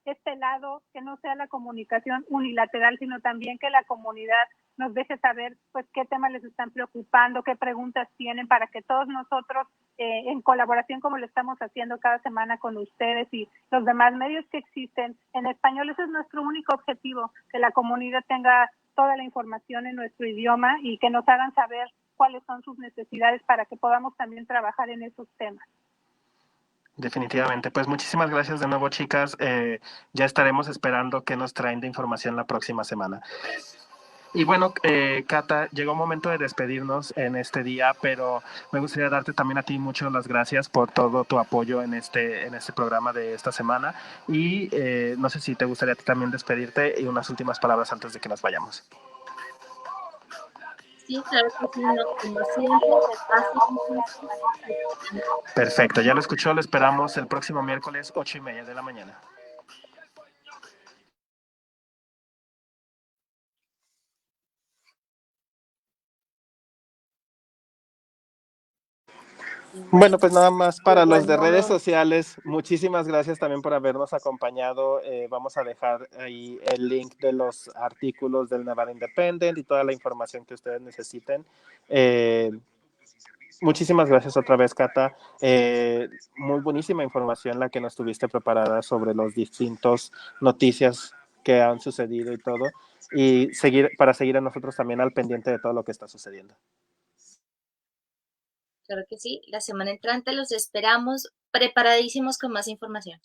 este lado, que no sea la comunicación unilateral, sino también que la comunidad nos deje saber pues qué temas les están preocupando, qué preguntas tienen para que todos nosotros en colaboración como lo estamos haciendo cada semana con ustedes y los demás medios que existen en español, ese es nuestro único objetivo, que la comunidad tenga toda la información en nuestro idioma y que nos hagan saber cuáles son sus necesidades para que podamos también trabajar en esos temas. Definitivamente. Pues muchísimas gracias de nuevo, chicas. Ya estaremos esperando qué nos traen de información la próxima semana. Y bueno, Cata, llegó un momento de despedirnos en este día, pero me gustaría darte también a ti muchas las gracias por todo tu apoyo en este programa de esta semana. Y no sé si te gustaría a ti también despedirte y unas últimas palabras antes de que nos vayamos. Sí, claro que sí, no, como siempre, Perfecto, ya lo escuchó, lo esperamos el próximo miércoles 8:30 de la mañana. Bueno, pues nada más para los de redes sociales, muchísimas gracias también por habernos acompañado. Vamos a dejar ahí el link de los artículos del Nevada Independent y toda la información que ustedes necesiten. Muchísimas gracias otra vez, Cata. Muy buenísima información la que nos tuviste preparada sobre los distintos noticias que han sucedido y todo. Y para seguir a nosotros también al pendiente de todo lo que está sucediendo. Claro que sí, la semana entrante los esperamos preparadísimos con más información.